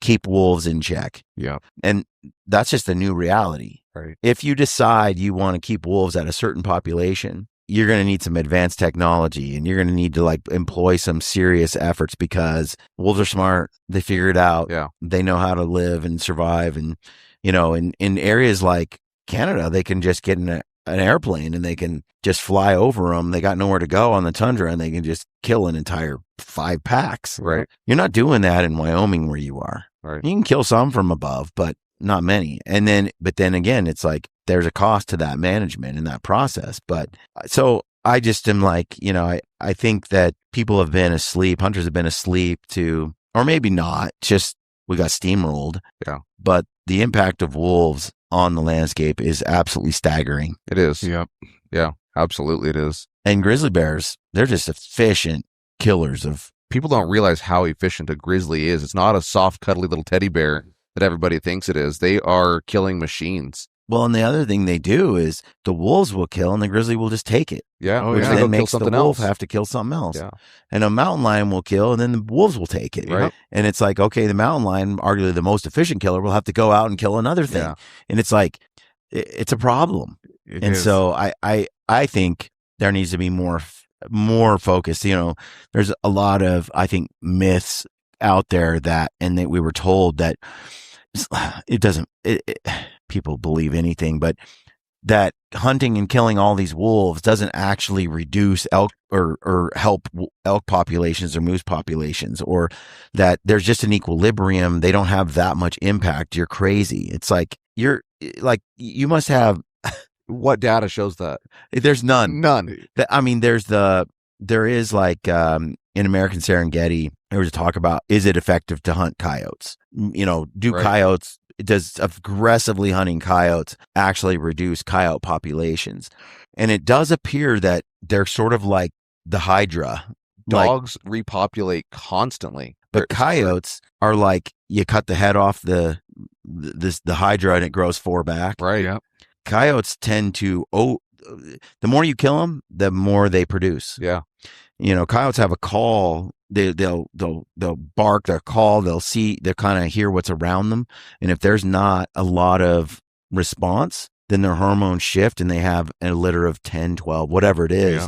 keep wolves in check. Yeah. And that's just a new reality. Right. If you decide you want to keep wolves at a certain population, you're going to need some advanced technology, and you're going to need to like employ some serious efforts, because wolves are smart. They figure it out. Yeah. They know how to live and survive. And, you know, in areas like Canada, they can just get in an airplane and they can just fly over them. They got nowhere to go on the tundra, and they can just kill an entire 5 packs. Right. You're not doing that in Wyoming where you are. Right. You can kill some from above, but not many. But then again, it's like there's a cost to that management and that process. But so I just am like, you know, I think that people have been asleep, hunters have been asleep to, or maybe not, just we got steamrolled. Yeah. But the impact of wolves on the landscape is absolutely staggering. It is. Yep. Yeah, absolutely it is. And grizzly bears, they're just efficient killers of. People don't realize how efficient a grizzly is. It's not a soft, cuddly little teddy bear that everybody thinks it is. They are killing machines. Well, and the other thing they do is the wolves will kill, and the grizzly will just take it. Yeah. Which They then go makes kill the something wolf else. have to kill something else. Yeah. And a mountain lion will kill, and then the wolves will take it. Right. And it's like, okay, the mountain lion, arguably the most efficient killer, will have to go out and kill another thing. Yeah. And it's like, it's a problem. It And is. so I think there needs to be more focus. You know, there's a lot of, I think, myths out there that we were told that it doesn't, people believe anything, but that hunting and killing all these wolves doesn't actually reduce elk or help elk populations or moose populations, or that there's just an equilibrium. They don't have that much impact. You're crazy. It's like, you must have. What data shows that? There's none. None. I mean, there is like, in American Serengeti, there was a talk about, is it effective to hunt coyotes? You know, coyotes, does aggressively hunting coyotes actually reduce coyote populations? And it does appear that they're sort of like the Hydra. Dogs repopulate constantly. But coyotes are like, you cut the head off the Hydra and it grows 4 back. Right. Yep. Coyotes tend to, the more you kill them, the more they produce. Yeah. You know, coyotes have a call. They'll bark, they'll call, they'll kind of hear what's around them. And if there's not a lot of response, then their hormones shift and they have a litter of 10, 12, whatever it is. Yeah.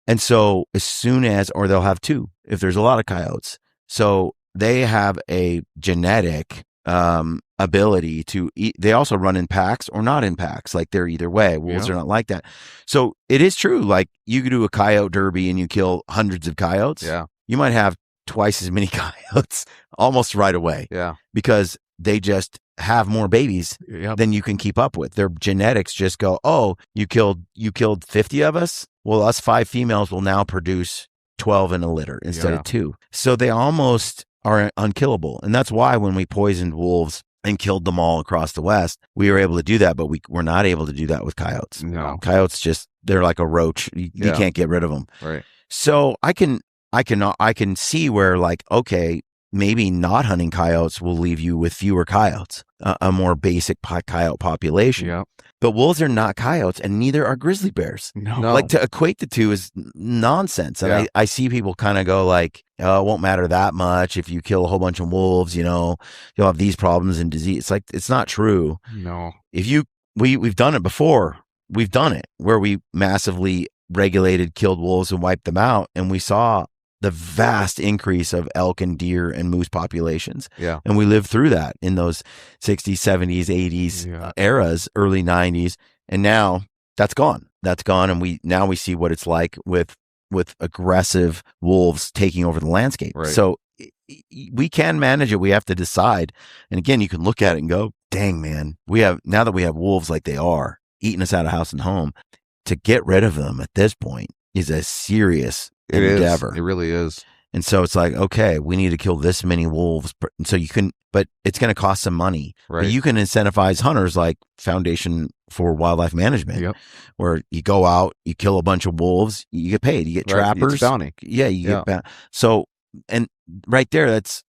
And so as soon as, or they'll have 2 if there's a lot of coyotes. So they have a genetic ability to eat. They also run in packs or not in packs. Like they're either way. Wolves are not like that. So it is true. Like you could do a coyote derby and you kill hundreds of coyotes. Yeah. You might have twice as many coyotes almost right away. Yeah. Because they just have more babies than you can keep up with. Their genetics just go, oh, you killed 50 of us. Well, us 5 females will now produce 12 in a litter instead of 2. So they almost are unkillable. And that's why when we poisoned wolves and killed them all across the West, we were able to do that, but we're not able to do that with coyotes. No. Coyotes they're like a roach. You can't get rid of them. Right. So I can see where, like, okay, maybe not hunting coyotes will leave you with fewer coyotes, a more basic coyote population. Yeah. But wolves are not coyotes, and neither are grizzly bears. No. Like, to equate the two is nonsense. And I see people kind of go like, oh, it won't matter that much if you kill a whole bunch of wolves, you know, you'll have these problems and disease. It's like, it's not true. No. If we've done it before. We've done it where we massively regulated, killed wolves and wiped them out. And we saw the vast increase of elk and deer and moose populations. Yeah. And we lived through that in those 60s, 70s, 80s eras, early 90s. And now that's gone. That's gone. And we see what it's like with aggressive wolves taking over the landscape. Right. So we can manage it. We have to decide. And again, you can look at it and go, dang, man, now that we have wolves like they are eating us out of house and home, to get rid of them at this point is a serious endeavor. It really is. And so it's like, okay, we need to kill this many wolves. And so but it's going to cost some money. Right. But you can incentivize hunters like Foundation for Wildlife Management, where you go out, you kill a bunch of wolves, you get paid. You get trappers. It's bounty. Yeah, you get so, and right there, that's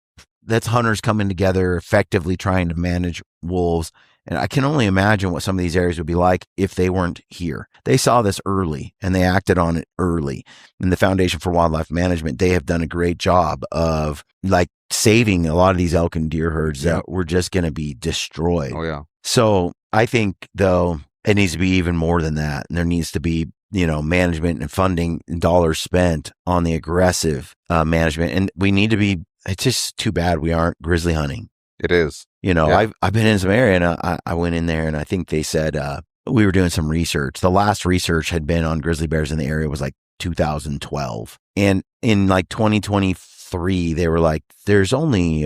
hunters coming together, effectively trying to manage wolves. And I can only imagine what some of these areas would be like if they weren't here. They saw this early and they acted on it early. And the Foundation for Wildlife Management, they have done a great job of like saving a lot of these elk and deer herds that were just going to be destroyed. Oh, yeah. So I think, though, it needs to be even more than that. And there needs to be, management and funding and dollars spent on the aggressive management. And we need to be, it's just too bad we aren't grizzly hunting. It is. I've been in some area and I went in there and I think they said we were doing some research. The last research had been on grizzly bears in the area was like 2012. And in like 2023, they were like, there's only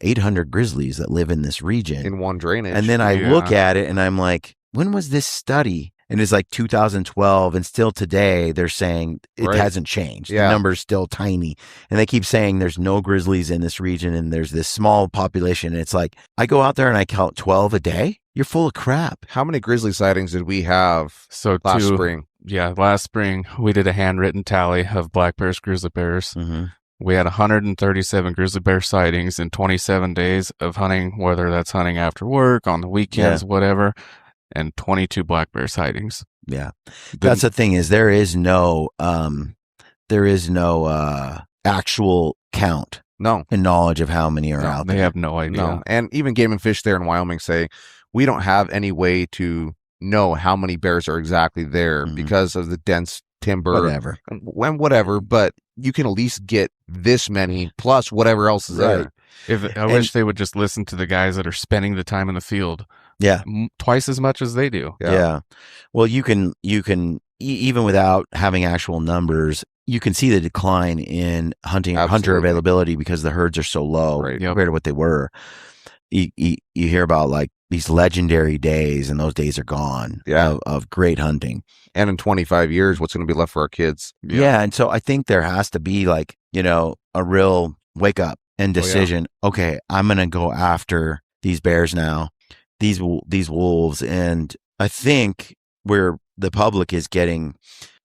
800 grizzlies that live in this region. In one drainage. And then I look at it and I'm like, when was this study? And it's like 2012, and still today they're saying it hasn't changed. The number's still tiny. And they keep saying there's no grizzlies in this region and there's this small population. And it's like, I go out there and I count 12 a day. You're full of crap. How many grizzly sightings did we have last spring? Yeah, last spring we did a handwritten tally of black bears, grizzly bears. Mm-hmm. We had 137 grizzly bear sightings in 27 days of hunting, whether that's hunting after work, on the weekends, whatever. And 22 black bear sightings. Yeah. That's the thing is there is no actual count. No. And knowledge of how many are out there. They have no idea. No. And even Game and Fish there in Wyoming say, we don't have any way to know how many bears are exactly there because of the dense timber. Whatever. But you can at least get this many plus whatever else is there. I wish they would just listen to the guys that are spending the time in the field. Yeah. Twice as much as they do. Yeah. Well, you can even without having actual numbers, you can see the decline in hunter availability because the herds are so low compared to what they were. You hear about like these legendary days, and those days are gone of great hunting. And in 25 years, what's going to be left for our kids? Yeah. And so I think there has to be like, a real wake up and decision. Okay, I'm going to go after these bears now. These wolves, and I think where the public is getting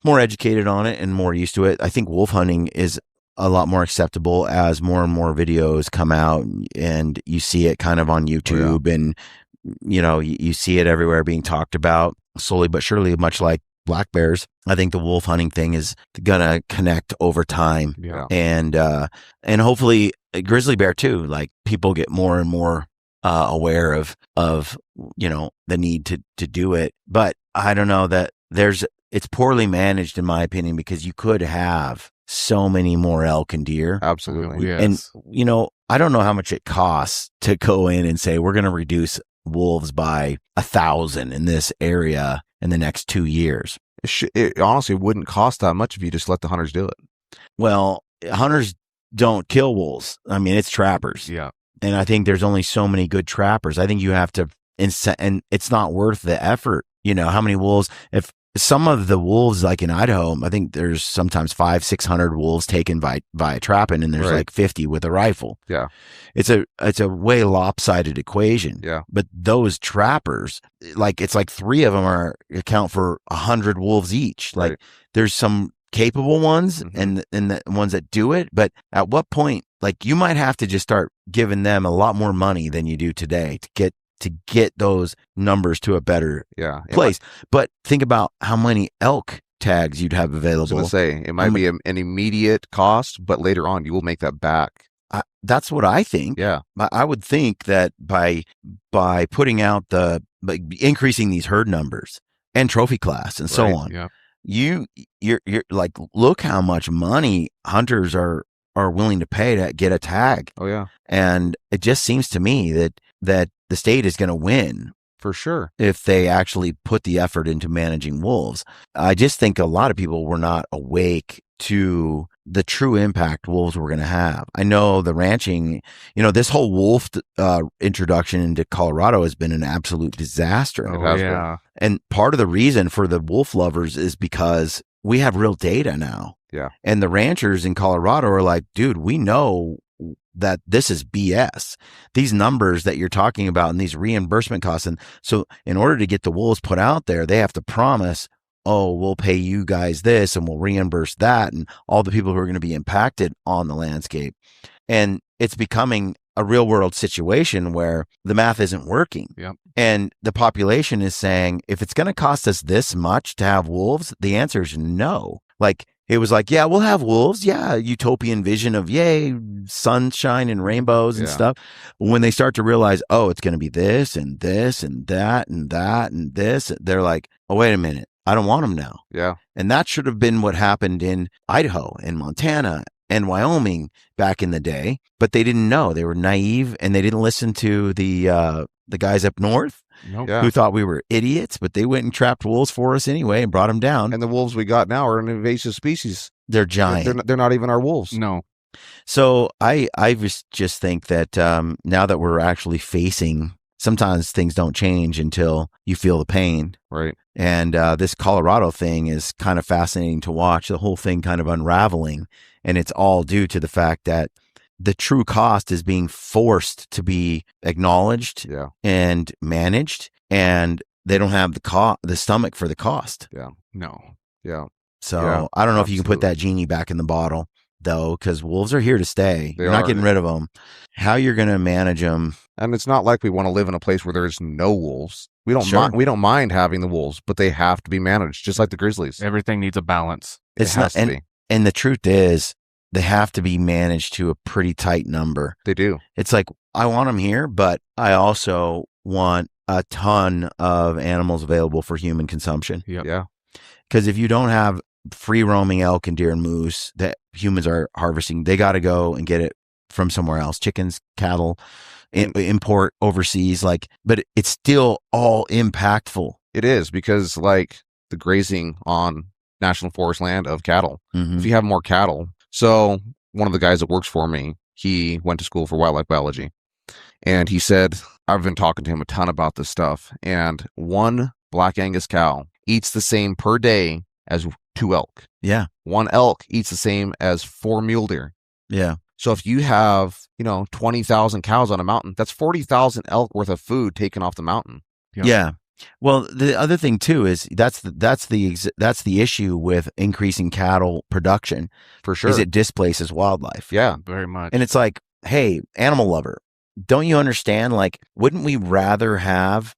more educated on it and more used to it, I think wolf hunting is a lot more acceptable as more and more videos come out, and you see it kind of on YouTube, and you see it everywhere being talked about slowly but surely, much like black bears. I think the wolf hunting thing is gonna connect over time, and hopefully a grizzly bear too. Like people get more and more aware of the need to do it. But I don't know that it's poorly managed in my opinion, because you could have so many more elk and deer. Absolutely. Yes. And I don't know how much it costs to go in and say we're going to reduce wolves by 1,000 in this area in the next 2 years. It honestly wouldn't cost that much if you just let the hunters do it. Well, hunters don't kill wolves. I mean, it's trappers. Yeah. And I think there's only so many good trappers. I think you have to, and it's not worth the effort. How many wolves, if some of the wolves, like in Idaho, I think there's sometimes 500-600 wolves taken by trapping, and there's like 50 with a rifle. Yeah. It's a way lopsided equation. Yeah. But those trappers, like it's like 3 of them account for 100 wolves each. Like there's some capable ones and the ones that do it. But at what point, like you might have to just start giving them a lot more money than you do today to get those numbers to a better place. But think about how many elk tags you'd have available. I was going to say, it might be an immediate cost, but later on you will make that back. That's what I think. Yeah. I would think that by putting out increasing these herd numbers and trophy class and so on, you're like, look how much money hunters are willing to pay to get a tag. Oh yeah. And it just seems to me that the state is going to win for sure if they actually put the effort into managing wolves. I just think a lot of people were not awake to the true impact wolves were going to have. I know the ranching, this whole wolf introduction into Colorado has been an absolute disaster. Oh, yeah. And part of the reason for the wolf lovers is because we have real data now. Yeah. And the ranchers in Colorado are like, dude, we know that this is BS. These numbers that you're talking about and these reimbursement costs. And so in order to get the wolves put out there, they have to promise, oh, we'll pay you guys this and we'll reimburse that and all the people who are going to be impacted on the landscape. And it's becoming a real world situation where the math isn't working. Yep. And the population is saying, if it's going to cost us this much to have wolves, the answer is no. Like, it was like, yeah, we'll have wolves. Yeah, utopian vision of, yay, sunshine and rainbows and stuff. When they start to realize, oh, it's going to be this and this and that and that and this, they're like, oh, wait a minute. I don't want them now. Yeah. And that should have been what happened in Idaho and Montana and Wyoming back in the day. But they didn't know. They were naive and they didn't listen to the guys up north. Nope. Yeah. Who thought we were idiots, but they went and trapped wolves for us anyway and brought them down. And the wolves we got now are an invasive species. They're giant. They're not even our wolves. No. So I just think that now that we're actually facing, sometimes things don't change until you feel the pain. Right. And this Colorado thing is kind of fascinating to watch, the whole thing kind of unraveling. And it's all due to the fact that the true cost is being forced to be acknowledged and managed, and they don't have the stomach for the cost. Yeah. No. Yeah. So I don't know if you can put that genie back in the bottle, though, because wolves are here to stay. You're not getting rid of them. How you're going to manage them? And it's not like we want to live in a place where there's no wolves. We don't mind having the wolves, but they have to be managed, just like the grizzlies. Everything needs a balance. It's not, and the truth is, they have to be managed to a pretty tight number. They do. It's like, I want them here, but I also want a ton of animals available for human consumption. Yep. Yeah. Because if you don't have free roaming elk and deer and moose that humans are harvesting, they got to go and get it from somewhere else. Chickens, cattle, import overseas. But it's still all impactful. It is, because like the grazing on national forest land of cattle, if you have more cattle. So one of the guys that works for me, he went to school for wildlife biology, and he said, I've been talking to him a ton about this stuff, and one Black Angus cow eats the same per day as 2 elk. Yeah. 1 elk eats the same as 4 mule deer. Yeah. So if you have, 20,000 cows on a mountain, that's 40,000 elk worth of food taken off the mountain. Yep. Yeah. Well, the other thing too is that's the issue with increasing cattle production. For sure. Is it displaces wildlife. Yeah. Very much. And it's like, hey, animal lover, don't you understand? Like, wouldn't we rather have,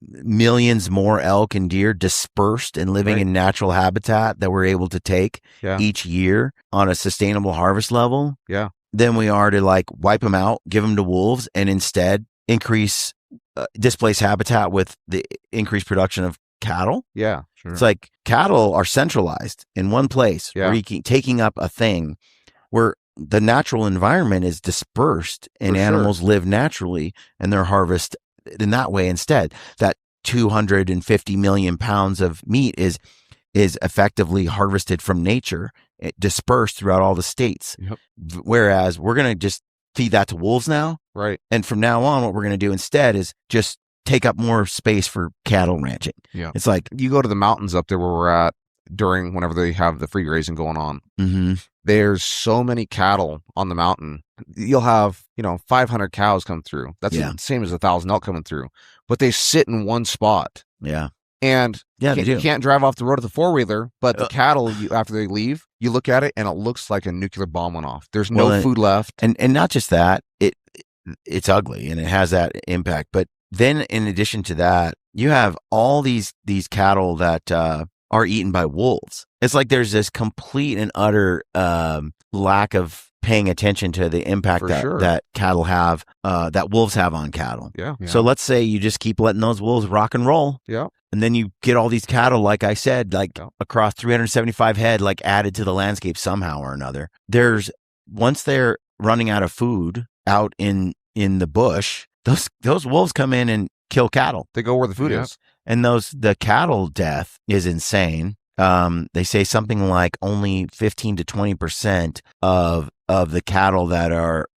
millions more elk and deer dispersed and living in natural habitat that we're able to take each year on a sustainable harvest level? Yeah. Than we are to like wipe them out, give them to wolves, and instead displace habitat with the increased production of cattle. Yeah. Sure. It's like cattle are centralized in one place, taking up a thing where the natural environment is dispersed and animals live naturally and they're harvested in that way instead. That 250 million pounds of meat is effectively harvested from nature, dispersed throughout all the states. Yep. Whereas we're going to just feed that to wolves now. Right. And from now on, what we're going to do instead is just take up more space for cattle ranching. Yeah. It's like, you go to the mountains up there where we're at whenever they have the free grazing going on. mm-hmm. There's so many cattle on the mountain. You'll have, 500 cows come through. That's the same as 1,000 elk coming through, but they sit in one spot. Yeah. And you can't drive off the road with a 4-wheeler, but the cattle, after they leave, you look at it and it looks like a nuclear bomb went off. There's no food left. And not just that, it's ugly and it has that impact. But then in addition to that, you have all these cattle that are eaten by wolves. It's like there's this complete and utter lack of paying attention to the impact that cattle have, that wolves have on cattle. Yeah. So let's say you just keep letting those wolves rock and roll. Yeah. And then you get all these cattle, like I said, across 375 head, added to the landscape somehow or another. Once they're running out of food out in the bush, those wolves come in and kill cattle. They go where the food is. And the cattle death is insane. They say something like only 15 to 20% of the cattle that are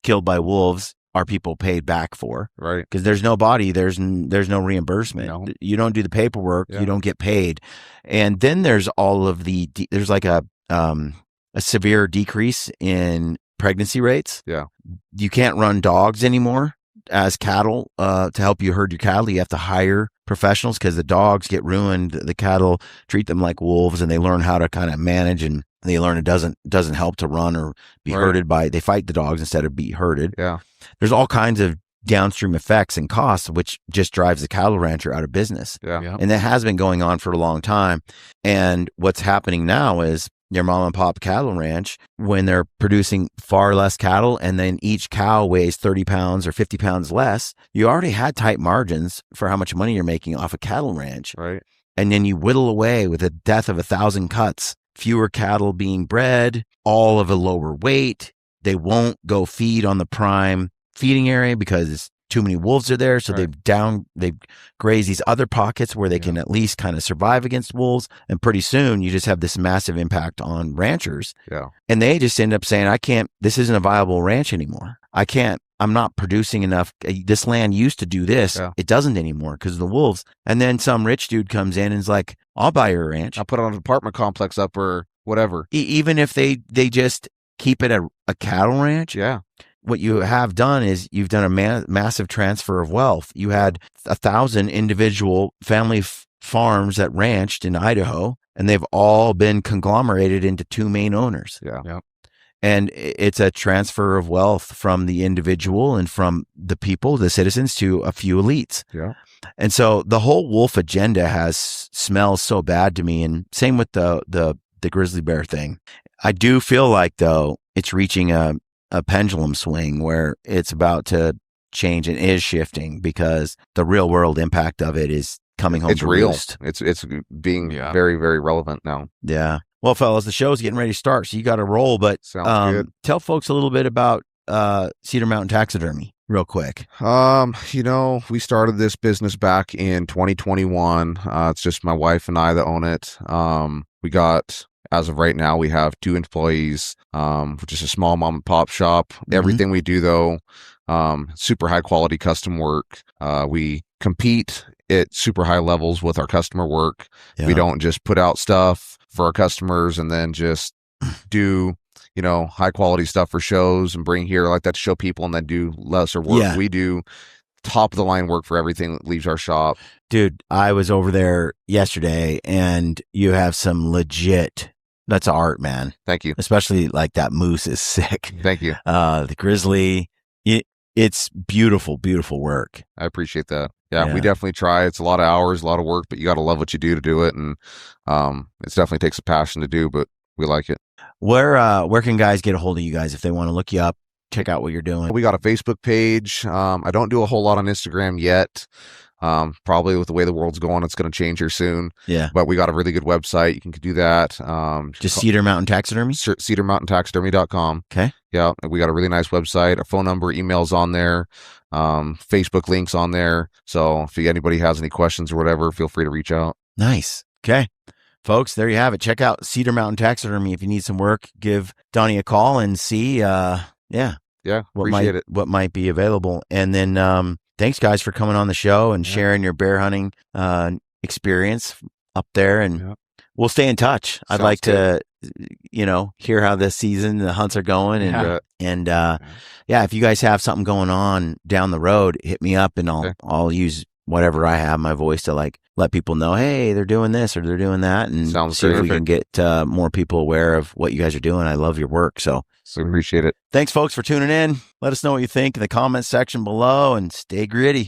killed by wolves are people paid back for, right? Because there's no body, there's no reimbursement. No. You don't do the paperwork, Yeah. you don't get paid. And then there's all of there's like a severe decrease in pregnancy rates. Yeah. You can't run dogs anymore as cattle to help you herd your cattle. You have to hire professionals because the dogs get ruined. The cattle treat them like wolves, and they learn how to kind of manage, and they learn it doesn't help to run or be herded by. They fight the dogs instead of be herded. Yeah. There's all kinds of downstream effects and costs, which just drives the cattle rancher out of business. Yeah. And that has been going on for a long time. And what's happening now is your mom and pop cattle ranch, when they're producing far less cattle and then each cow weighs 30 pounds or 50 pounds less, you already had tight margins for how much money you're making off a cattle ranch. Right. And then you whittle away with the death of 1,000 cuts, fewer cattle being bred, all of a lower weight. They won't go feed on the prime feeding area because too many wolves are there. So they've grazed these other pockets where they can at least kind of survive against wolves. And pretty soon you just have this massive impact on ranchers. Yeah. And they just end up saying, this isn't a viable ranch anymore. I'm not producing enough. This land used to do this. Yeah. It doesn't anymore because of the wolves. And then some rich dude comes in and is like, I'll buy your ranch. I'll put an apartment complex up or whatever. Even if they just keep it a cattle ranch. Yeah. What you have done is you've done a massive transfer of wealth. You had 1,000 individual family farms that ranched in Idaho, and they've all been conglomerated into two main owners. Yeah. And it's a transfer of wealth from the individual and from the people, the citizens, to a few elites. Yeah. And so the whole wolf agenda smells so bad to me. And same with the grizzly bear thing. I do feel like, though, it's reaching a pendulum swing where it's about to change and is shifting because the real world impact of it is coming home. It's to real. roost. It's being very, very relevant now. Yeah. Well, fellas, the show's getting ready to start, so you got to roll. But Sounds good. Tell folks a little bit about Cedar Mountain Taxidermy real quick. We started this business back in 2021. It's just my wife and I that own it. We got, as of right now, we have 2 employees, which is a small mom and pop shop. Mm-hmm. Everything we do, though, super high quality custom work. We compete at super high levels with our customer work. Yeah. We don't just put out stuff for our customers and then just do, high quality stuff for shows and bring here like that to show people and then do lesser work. Yeah. We do top of the line work for everything that leaves our shop. Dude, I was over there yesterday and you have some legit, that's art, man. Thank you. Especially like that moose is sick. Thank you. The grizzly, it's beautiful, beautiful work. I appreciate that. Yeah, we definitely try. It's a lot of hours, a lot of work, but you got to love what you do to do it. And it definitely takes a passion to do, but we like it. Where can guys get a hold of you guys if they want to look you up, check out what you're doing? We got a Facebook page. I don't do a whole lot on Instagram yet. Probably with the way the world's going, it's going to change here soon. Yeah. But we got a really good website. You can do that. Just Cedar Mountain Taxidermy? CedarMountainTaxidermy.com. Okay. Yeah. We got a really nice website. Our phone number, emails on there. Facebook links on there. So if anybody has any questions or whatever, feel free to reach out. Nice. Okay. Folks, there you have it. Check out Cedar Mountain Taxidermy. If you need some work, give Donnie a call and see, Yeah. what might be available. And then, thanks guys for coming on the show and sharing your bear hunting, experience up there. And we'll stay in touch. I'd like to, hear how this season, the hunts are going. And, if you guys have something going on down the road, hit me up and I'll use whatever I have, my voice to like let people know, hey, they're doing this or they're doing that, and see if we can get more people aware of what you guys are doing. I love your work. So appreciate it. Thanks folks for tuning in. Let us know what you think in the comments section below and stay gritty.